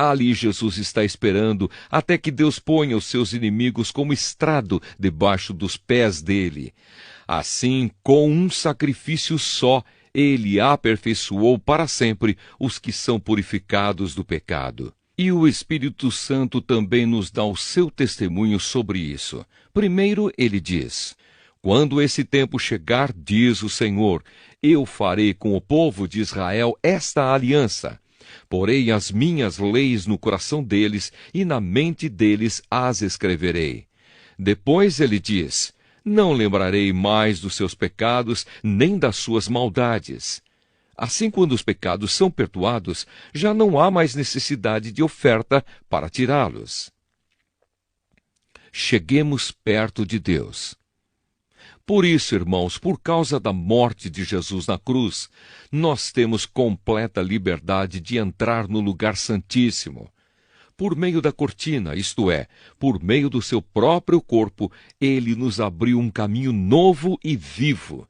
Ali Jesus está esperando até que Deus ponha os seus inimigos como estrado debaixo dos pés dele. Assim, com um sacrifício só, ele aperfeiçoou para sempre os que são purificados do pecado. E o Espírito Santo também nos dá o seu testemunho sobre isso. Primeiro ele diz: Quando esse tempo chegar, diz o Senhor, eu farei com o povo de Israel esta aliança. Porei as minhas leis no coração deles e na mente deles as escreverei. Depois ele diz: Não lembrarei mais dos seus pecados, nem das suas maldades. Assim, quando os pecados são perdoados, já não há mais necessidade de oferta para tirá-los. Cheguemos perto de Deus. Por isso, irmãos, por causa da morte de Jesus na cruz, nós temos completa liberdade de entrar no lugar santíssimo. Por meio da cortina, isto é, por meio do seu próprio corpo, ele nos abriu um caminho novo e vivo.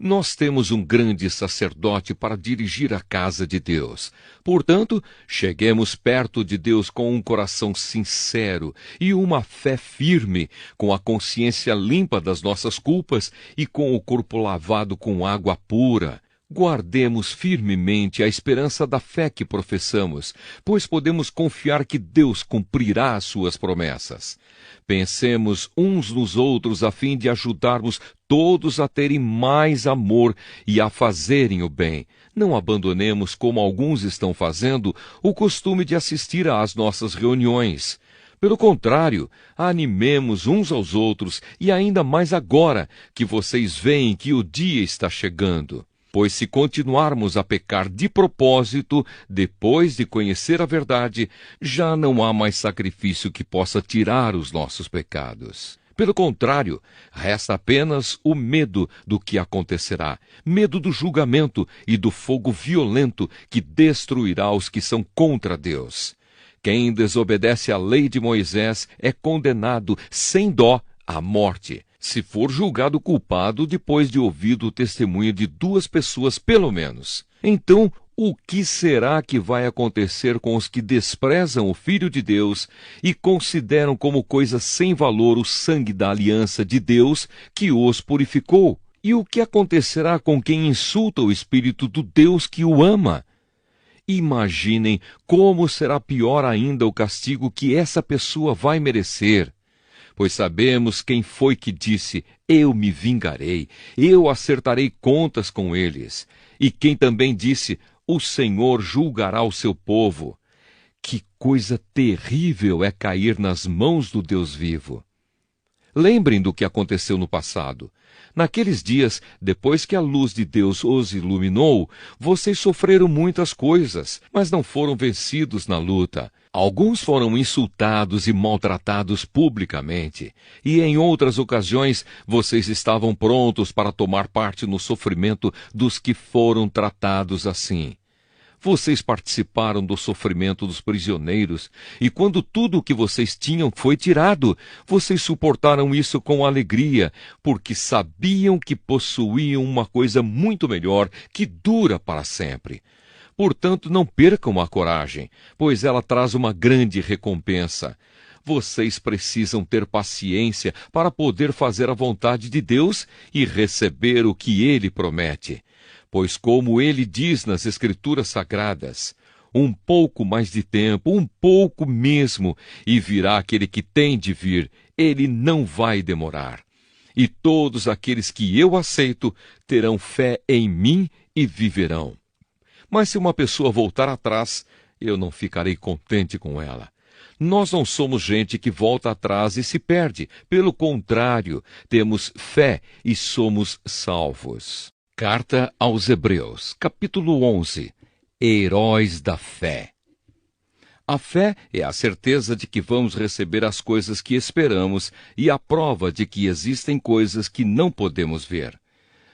Nós temos um grande sacerdote para dirigir a casa de Deus. Portanto, cheguemos perto de Deus com um coração sincero e uma fé firme, com a consciência limpa das nossas culpas e com o corpo lavado com água pura. Guardemos firmemente a esperança da fé que professamos, pois podemos confiar que Deus cumprirá as suas promessas. Pensemos uns nos outros a fim de ajudarmos todos a terem mais amor e a fazerem o bem. Não abandonemos, como alguns estão fazendo, o costume de assistir às nossas reuniões. Pelo contrário, animemos uns aos outros, e ainda mais agora que vocês veem que o dia está chegando. Pois se continuarmos a pecar de propósito, depois de conhecer a verdade, já não há mais sacrifício que possa tirar os nossos pecados. Pelo contrário, resta apenas o medo do que acontecerá, medo do julgamento e do fogo violento que destruirá os que são contra Deus. Quem desobedece à lei de Moisés é condenado, sem dó, à morte, se for julgado culpado depois de ouvido o testemunho de 2 pessoas pelo menos. Então, o que será que vai acontecer com os que desprezam o Filho de Deus e consideram como coisa sem valor o sangue da aliança de Deus que os purificou? E o que acontecerá com quem insulta o Espírito do Deus que o ama? Imaginem como será pior ainda o castigo que essa pessoa vai merecer. Pois sabemos quem foi que disse, eu me vingarei, eu acertarei contas com eles. E quem também disse, o Senhor julgará o seu povo. Que coisa terrível é cair nas mãos do Deus vivo. Lembrem do que aconteceu no passado. Naqueles dias, depois que a luz de Deus os iluminou, vocês sofreram muitas coisas, mas não foram vencidos na luta. Alguns foram insultados e maltratados publicamente, e em outras ocasiões vocês estavam prontos para tomar parte no sofrimento dos que foram tratados assim. Vocês participaram do sofrimento dos prisioneiros, e quando tudo o que vocês tinham foi tirado, vocês suportaram isso com alegria, porque sabiam que possuíam uma coisa muito melhor, que dura para sempre. Portanto, não percam a coragem, pois ela traz uma grande recompensa. Vocês precisam ter paciência para poder fazer a vontade de Deus e receber o que Ele promete. Pois como ele diz nas Escrituras Sagradas, um pouco mais de tempo, um pouco mesmo, e virá aquele que tem de vir, ele não vai demorar. E todos aqueles que eu aceito terão fé em mim e viverão. Mas se uma pessoa voltar atrás, eu não ficarei contente com ela. Nós não somos gente que volta atrás e se perde. Pelo contrário, temos fé e somos salvos. Carta aos Hebreus, capítulo 11. Heróis da fé. A fé é a certeza de que vamos receber as coisas que esperamos e a prova de que existem coisas que não podemos ver.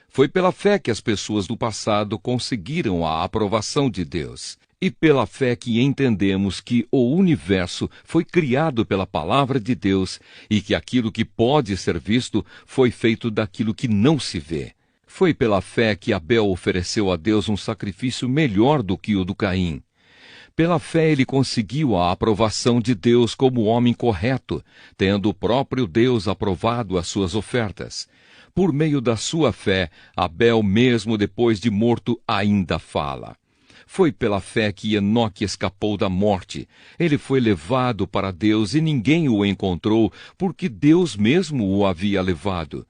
Foi pela fé que as pessoas do passado conseguiram a aprovação de Deus. E pela fé que entendemos que o universo foi criado pela palavra de Deus e que aquilo que pode ser visto foi feito daquilo que não se vê. Foi pela fé que Abel ofereceu a Deus um sacrifício melhor do que o do Caim. Pela fé ele conseguiu a aprovação de Deus como homem correto, tendo o próprio Deus aprovado as suas ofertas. Por meio da sua fé, Abel, mesmo depois de morto, ainda fala. Foi pela fé que Enoque escapou da morte. Ele foi levado para Deus e ninguém o encontrou, porque Deus mesmo o havia levado.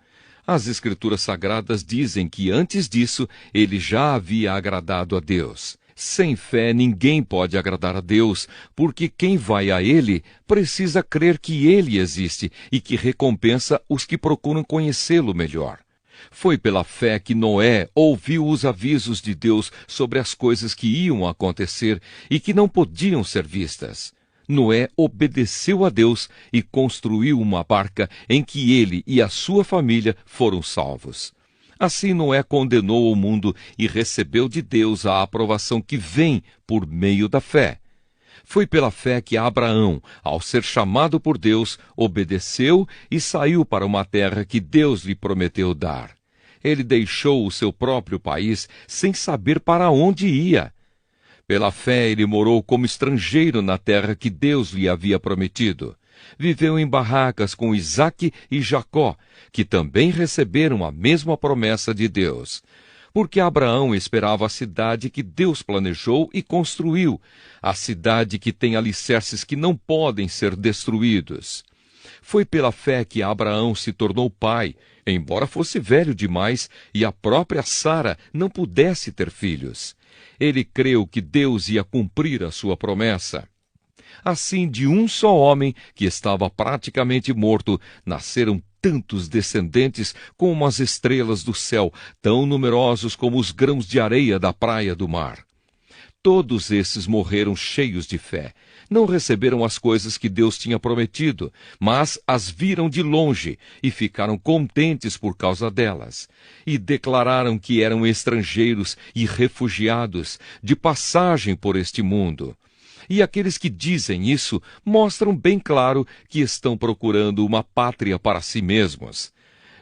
As Escrituras Sagradas dizem que antes disso ele já havia agradado a Deus. Sem fé ninguém pode agradar a Deus, porque quem vai a Ele precisa crer que Ele existe e que recompensa os que procuram conhecê-lo melhor. Foi pela fé que Noé ouviu os avisos de Deus sobre as coisas que iam acontecer e que não podiam ser vistas. Noé obedeceu a Deus e construiu uma barca em que ele e a sua família foram salvos. Assim Noé condenou o mundo e recebeu de Deus a aprovação que vem por meio da fé. Foi pela fé que Abraão, ao ser chamado por Deus, obedeceu e saiu para uma terra que Deus lhe prometeu dar. Ele deixou o seu próprio país sem saber para onde ia. Pela fé ele morou como estrangeiro na terra que Deus lhe havia prometido. Viveu em barracas com Isaque e Jacó, que também receberam a mesma promessa de Deus. Porque Abraão esperava a cidade que Deus planejou e construiu, a cidade que tem alicerces que não podem ser destruídos. Foi pela fé que Abraão se tornou pai, embora fosse velho demais e a própria Sara não pudesse ter filhos. Ele creu que Deus ia cumprir a sua promessa. Assim, de um só homem, que estava praticamente morto, nasceram tantos descendentes como as estrelas do céu, tão numerosos como os grãos de areia da praia do mar. Todos esses morreram cheios de fé. Não receberam as coisas que Deus tinha prometido, mas as viram de longe e ficaram contentes por causa delas. E declararam que eram estrangeiros e refugiados, de passagem por este mundo. E aqueles que dizem isso mostram bem claro que estão procurando uma pátria para si mesmos.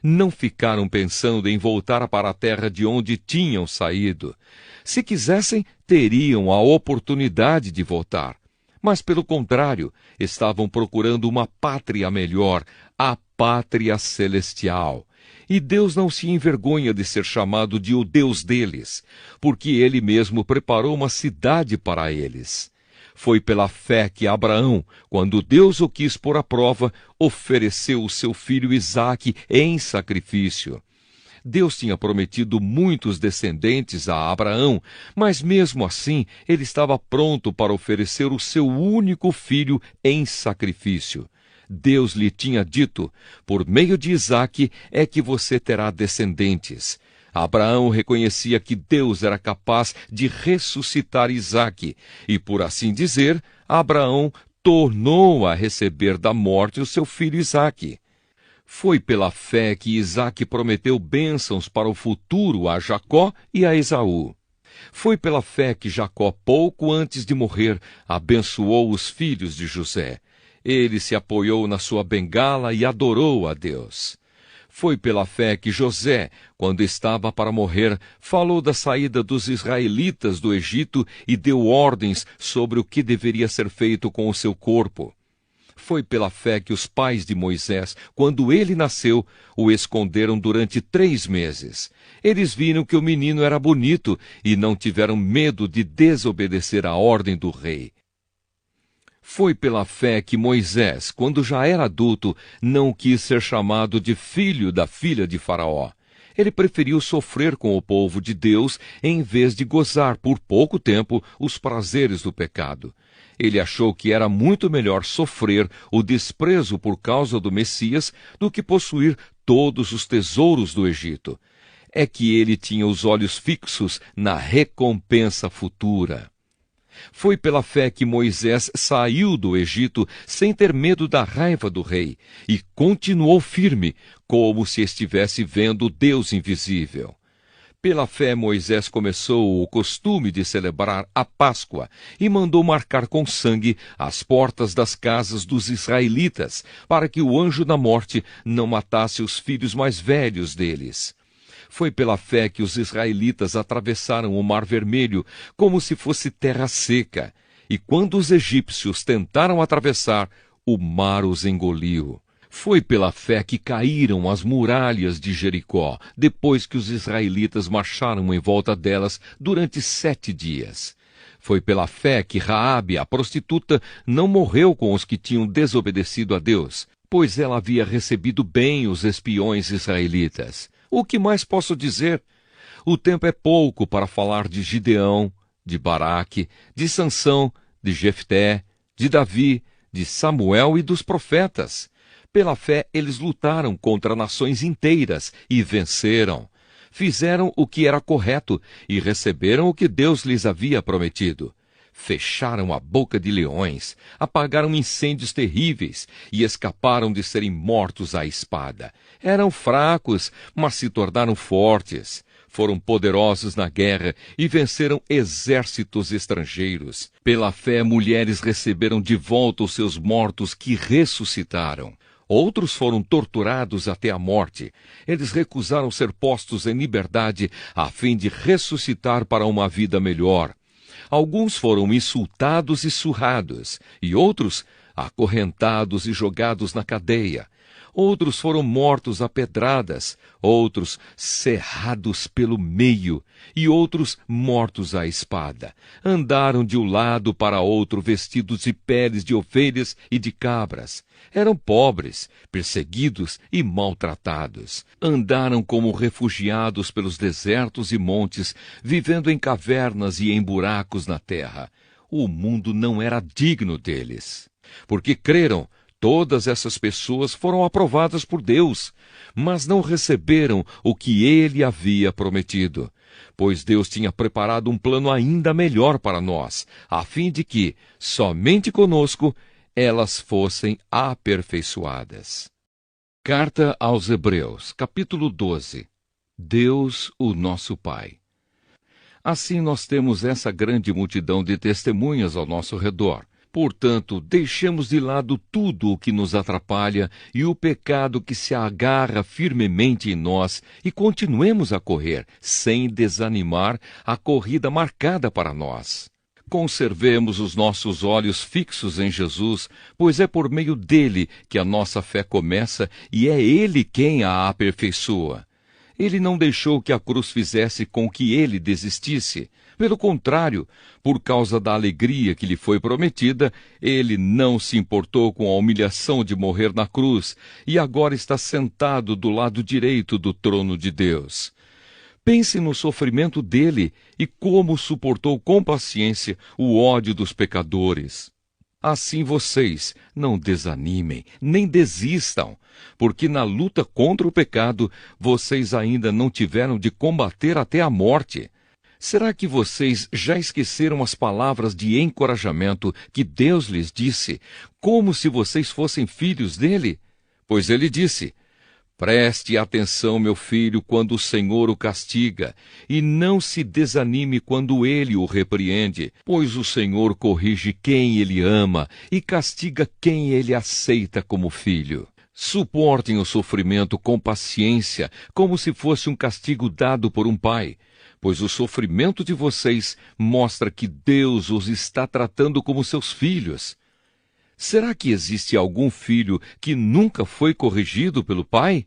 Não ficaram pensando em voltar para a terra de onde tinham saído. Se quisessem, teriam a oportunidade de voltar. Mas, pelo contrário, estavam procurando uma pátria melhor, a pátria celestial. E Deus não se envergonha de ser chamado de o Deus deles, porque Ele mesmo preparou uma cidade para eles. Foi pela fé que Abraão, quando Deus o quis pôr à prova, ofereceu o seu filho Isaque em sacrifício. Deus tinha prometido muitos descendentes a Abraão, mas mesmo assim ele estava pronto para oferecer o seu único filho em sacrifício. Deus lhe tinha dito, por meio de Isaque é que você terá descendentes. Abraão reconhecia que Deus era capaz de ressuscitar Isaque, e por assim dizer, Abraão tornou a receber da morte o seu filho Isaque. Foi pela fé que Isaque prometeu bênçãos para o futuro a Jacó e a Esaú. Foi pela fé que Jacó, pouco antes de morrer, abençoou os filhos de José. Ele se apoiou na sua bengala e adorou a Deus. Foi pela fé que José, quando estava para morrer, falou da saída dos israelitas do Egito e deu ordens sobre o que deveria ser feito com o seu corpo. Foi pela fé que os pais de Moisés, quando ele nasceu, o esconderam durante 3 meses. Eles viram que o menino era bonito e não tiveram medo de desobedecer a ordem do rei. Foi pela fé que Moisés, quando já era adulto, não quis ser chamado de filho da filha de Faraó. Ele preferiu sofrer com o povo de Deus em vez de gozar por pouco tempo os prazeres do pecado. Ele achou que era muito melhor sofrer o desprezo por causa do Messias do que possuir todos os tesouros do Egito. É que ele tinha os olhos fixos na recompensa futura. Foi pela fé que Moisés saiu do Egito sem ter medo da raiva do rei e continuou firme, como se estivesse vendo Deus invisível. Pela fé, Moisés começou o costume de celebrar a Páscoa e mandou marcar com sangue as portas das casas dos israelitas, para que o anjo da morte não matasse os filhos mais velhos deles. Foi pela fé que os israelitas atravessaram o Mar Vermelho como se fosse terra seca, e quando os egípcios tentaram atravessar, o mar os engoliu. Foi pela fé que caíram as muralhas de Jericó, depois que os israelitas marcharam em volta delas durante 7 dias. Foi pela fé que Raabe, a prostituta, não morreu com os que tinham desobedecido a Deus, pois ela havia recebido bem os espiões israelitas. O que mais posso dizer? O tempo é pouco para falar de Gideão, de Baraque, de Sansão, de Jefté, de Davi, de Samuel e dos profetas. Pela fé eles lutaram contra nações inteiras e venceram. Fizeram o que era correto e receberam o que Deus lhes havia prometido. Fecharam a boca de leões, apagaram incêndios terríveis e escaparam de serem mortos à espada. Eram fracos, mas se tornaram fortes. Foram poderosos na guerra e venceram exércitos estrangeiros. Pela fé, mulheres receberam de volta os seus mortos que ressuscitaram. Outros foram torturados até a morte. Eles recusaram ser postos em liberdade a fim de ressuscitar para uma vida melhor. Alguns foram insultados e surrados, e outros acorrentados e jogados na cadeia. Outros foram mortos a pedradas, outros cerrados pelo meio, e outros mortos à espada. Andaram de um lado para outro vestidos de peles de ovelhas e de cabras. Eram pobres, perseguidos e maltratados. Andaram como refugiados pelos desertos e montes, vivendo em cavernas e em buracos na terra. O mundo não era digno deles. Porque creram, Todas essas pessoas foram aprovadas por Deus, mas não receberam o que Ele havia prometido, pois Deus tinha preparado um plano ainda melhor para nós, a fim de que, somente conosco, elas fossem aperfeiçoadas. Carta aos Hebreus, capítulo 12. Deus, o nosso Pai. Assim nós temos essa grande multidão de testemunhas ao nosso redor. Portanto, deixemos de lado tudo o que nos atrapalha e o pecado que se agarra firmemente em nós e continuemos a correr, sem desanimar, a corrida marcada para nós. Conservemos os nossos olhos fixos em Jesus, pois é por meio dele que a nossa fé começa e é ele quem a aperfeiçoa. Ele não deixou que a cruz fizesse com que ele desistisse. Pelo contrário, por causa da alegria que lhe foi prometida, ele não se importou com a humilhação de morrer na cruz e agora está sentado do lado direito do trono de Deus. Pense no sofrimento dele e como suportou com paciência o ódio dos pecadores. Assim vocês não desanimem, nem desistam, porque na luta contra o pecado, vocês ainda não tiveram de combater até a morte. Será que vocês já esqueceram as palavras de encorajamento que Deus lhes disse, como se vocês fossem filhos dele? Pois ele disse: preste atenção, meu filho, quando o Senhor o castiga, e não se desanime quando ele o repreende, pois o Senhor corrige quem ele ama e castiga quem ele aceita como filho. Suportem o sofrimento com paciência, como se fosse um castigo dado por um pai, pois o sofrimento de vocês mostra que Deus os está tratando como seus filhos. Será que existe algum filho que nunca foi corrigido pelo pai?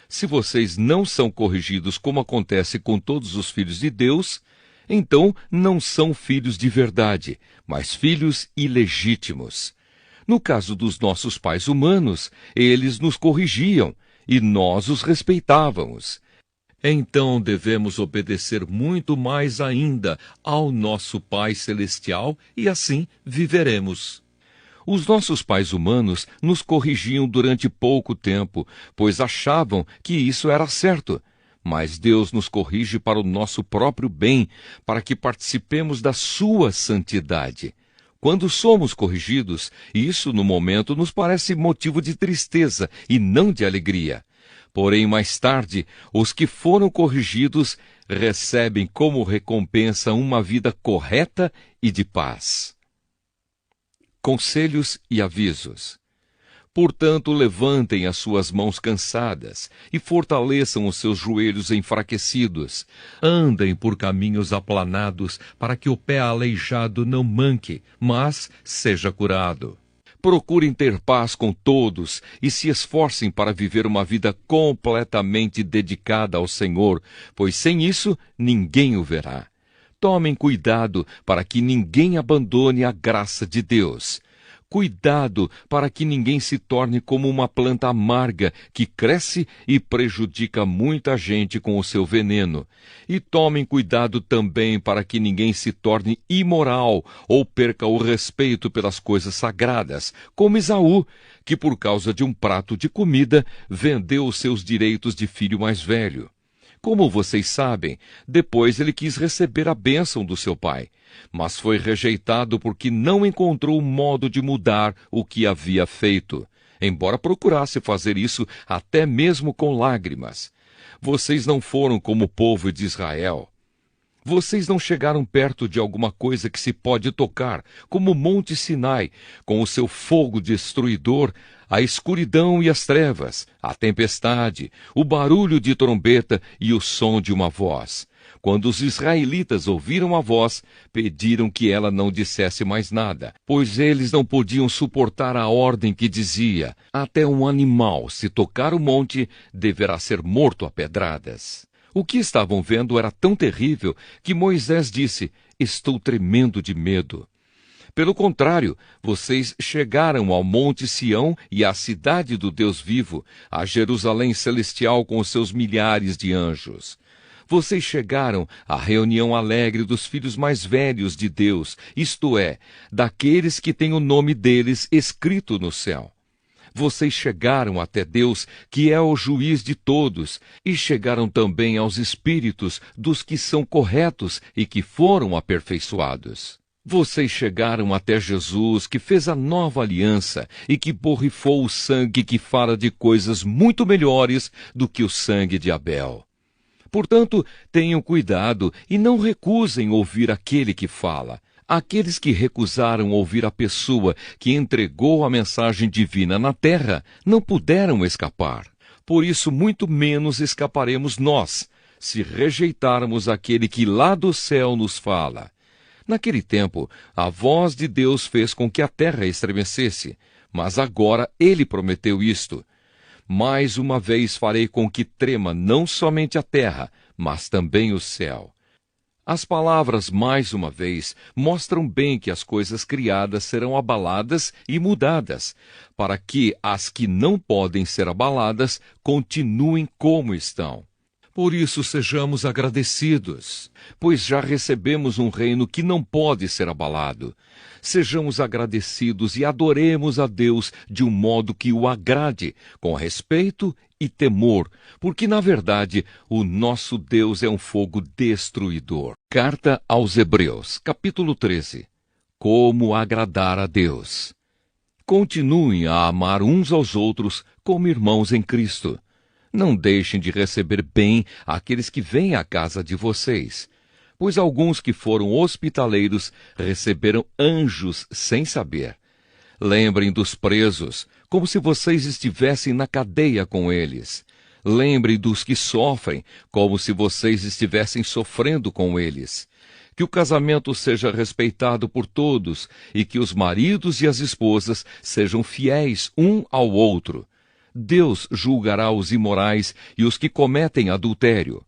Se vocês não são corrigidos como acontece com todos os filhos de Deus, então não são filhos de verdade, mas filhos ilegítimos. No caso dos nossos pais humanos, eles nos corrigiam e nós os respeitávamos. Então devemos obedecer muito mais ainda ao nosso Pai Celestial e assim viveremos. Os nossos pais humanos nos corrigiam durante pouco tempo, pois achavam que isso era certo. Mas Deus nos corrige para o nosso próprio bem, para que participemos da sua santidade. Quando somos corrigidos, isso no momento nos parece motivo de tristeza e não de alegria. Porém, mais tarde, os que foram corrigidos recebem como recompensa uma vida correta e de paz. Conselhos e avisos. Portanto, levantem as suas mãos cansadas e fortaleçam os seus joelhos enfraquecidos. Andem por caminhos aplanados para que o pé aleijado não manque, mas seja curado. Procurem ter paz com todos e se esforcem para viver uma vida completamente dedicada ao Senhor, pois sem isso ninguém o verá. Tomem cuidado para que ninguém abandone a graça de Deus. Cuidado para que ninguém se torne como uma planta amarga que cresce e prejudica muita gente com o seu veneno. E tomem cuidado também para que ninguém se torne imoral ou perca o respeito pelas coisas sagradas, como Esaú, que por causa de um prato de comida vendeu os seus direitos de filho mais velho. Como vocês sabem, depois ele quis receber a bênção do seu pai, mas foi rejeitado porque não encontrou modo de mudar o que havia feito, embora procurasse fazer isso até mesmo com lágrimas. Vocês não foram como o povo de Israel. Vocês não chegaram perto de alguma coisa que se pode tocar, como o Monte Sinai, com o seu fogo destruidor, a escuridão e as trevas, a tempestade, o barulho de trombeta e o som de uma voz. Quando os israelitas ouviram a voz, pediram que ela não dissesse mais nada, pois eles não podiam suportar a ordem que dizia: até um animal, se tocar o monte, deverá ser morto a pedradas. O que estavam vendo era tão terrível que Moisés disse: estou tremendo de medo. Pelo contrário, vocês chegaram ao Monte Sião e à cidade do Deus vivo, a Jerusalém celestial com os seus milhares de anjos. Vocês chegaram à reunião alegre dos filhos mais velhos de Deus, isto é, daqueles que têm o nome deles escrito no céu. Vocês chegaram até Deus, que é o juiz de todos, e chegaram também aos espíritos dos que são corretos e que foram aperfeiçoados. Vocês chegaram até Jesus, que fez a nova aliança e que borrifou o sangue que fala de coisas muito melhores do que o sangue de Abel. Portanto, tenham cuidado e não recusem ouvir aquele que fala. Aqueles que recusaram ouvir a pessoa que entregou a mensagem divina na terra não puderam escapar. Por isso, muito menos escaparemos nós, se rejeitarmos aquele que lá do céu nos fala. Naquele tempo, a voz de Deus fez com que a terra estremecesse, mas agora ele prometeu isto: mais uma vez farei com que trema não somente a terra, mas também o céu. As palavras mais uma vez mostram bem que as coisas criadas serão abaladas e mudadas, para que as que não podem ser abaladas continuem como estão. Por isso sejamos agradecidos, pois já recebemos um reino que não pode ser abalado. Sejamos agradecidos e adoremos a Deus de um modo que o agrade, com respeito e temor, porque, na verdade, o nosso Deus é um fogo destruidor. Carta aos Hebreus, capítulo 13. Como agradar a Deus. Continuem a amar uns aos outros como irmãos em Cristo. Não deixem de receber bem aqueles que vêm à casa de vocês, pois alguns que foram hospitaleiros receberam anjos sem saber. Lembrem dos presos, como se vocês estivessem na cadeia com eles. Lembrem dos que sofrem, como se vocês estivessem sofrendo com eles. Que o casamento seja respeitado por todos e que os maridos e as esposas sejam fiéis um ao outro. Deus julgará os imorais e os que cometem adultério.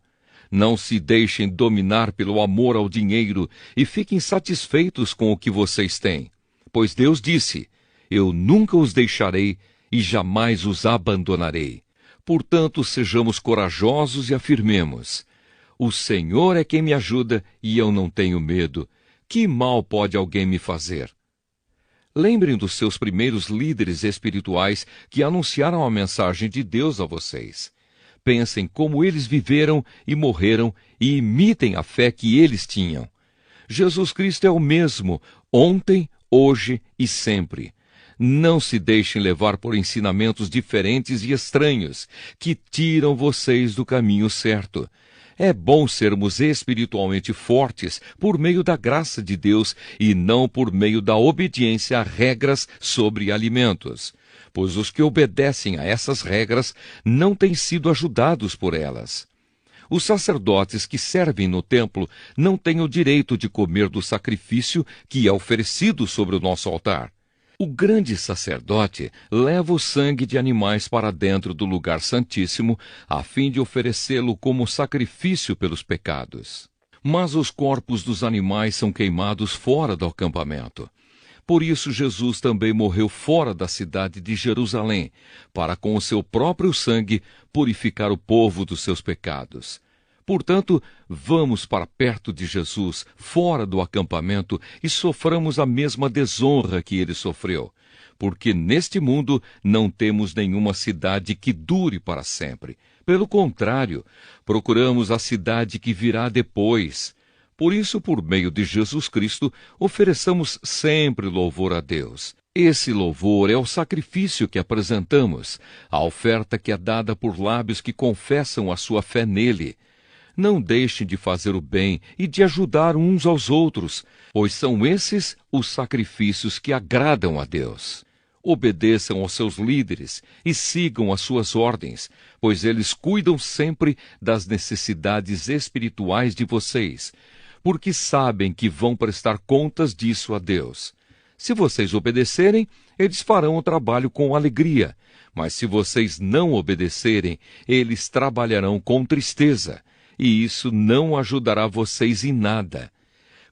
Não se deixem dominar pelo amor ao dinheiro e fiquem satisfeitos com o que vocês têm. Pois Deus disse: eu nunca os deixarei e jamais os abandonarei. Portanto, sejamos corajosos e afirmemos: o Senhor é quem me ajuda e eu não tenho medo. Que mal pode alguém me fazer? Lembrem dos seus primeiros líderes espirituais que anunciaram a mensagem de Deus a vocês. Pensem como eles viveram e morreram e imitem a fé que eles tinham. Jesus Cristo é o mesmo, ontem, hoje e sempre. Não se deixem levar por ensinamentos diferentes e estranhos, que tiram vocês do caminho certo. É bom sermos espiritualmente fortes por meio da graça de Deus e não por meio da obediência a regras sobre alimentos, pois os que obedecem a essas regras não têm sido ajudados por elas. Os sacerdotes que servem no templo não têm o direito de comer do sacrifício que é oferecido sobre o nosso altar. O grande sacerdote leva o sangue de animais para dentro do lugar santíssimo, a fim de oferecê-lo como sacrifício pelos pecados. Mas os corpos dos animais são queimados fora do acampamento. Por isso Jesus também morreu fora da cidade de Jerusalém, para com o seu próprio sangue purificar o povo dos seus pecados. Portanto, vamos para perto de Jesus, fora do acampamento, e soframos a mesma desonra que ele sofreu, porque neste mundo não temos nenhuma cidade que dure para sempre. Pelo contrário, procuramos a cidade que virá depois. Por isso, por meio de Jesus Cristo, ofereçamos sempre louvor a Deus. Esse louvor é o sacrifício que apresentamos, a oferta que é dada por lábios que confessam a sua fé nele. Não deixem de fazer o bem e de ajudar uns aos outros, pois são esses os sacrifícios que agradam a Deus. Obedeçam aos seus líderes e sigam as suas ordens, pois eles cuidam sempre das necessidades espirituais de vocês, porque sabem que vão prestar contas disso a Deus. Se vocês obedecerem, eles farão o trabalho com alegria, mas se vocês não obedecerem, eles trabalharão com tristeza. E isso não ajudará vocês em nada.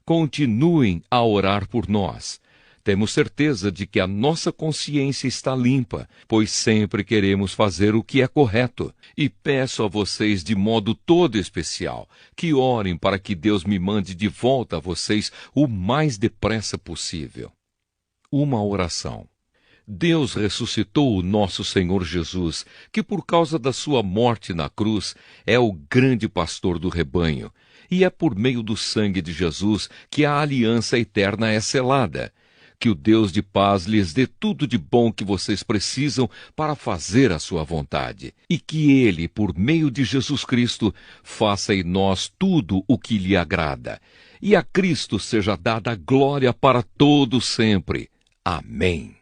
Continuem a orar por nós. Temos certeza de que a nossa consciência está limpa, pois sempre queremos fazer o que é correto. E peço a vocês de modo todo especial que orem para que Deus me mande de volta a vocês o mais depressa possível. Uma oração. Deus ressuscitou o nosso Senhor Jesus, que por causa da sua morte na cruz é o grande pastor do rebanho, e é por meio do sangue de Jesus que a aliança eterna é selada. Que o Deus de paz lhes dê tudo de bom que vocês precisam para fazer a sua vontade, e que Ele, por meio de Jesus Cristo, faça em nós tudo o que lhe agrada. E a Cristo seja dada a glória para todo sempre. Amém.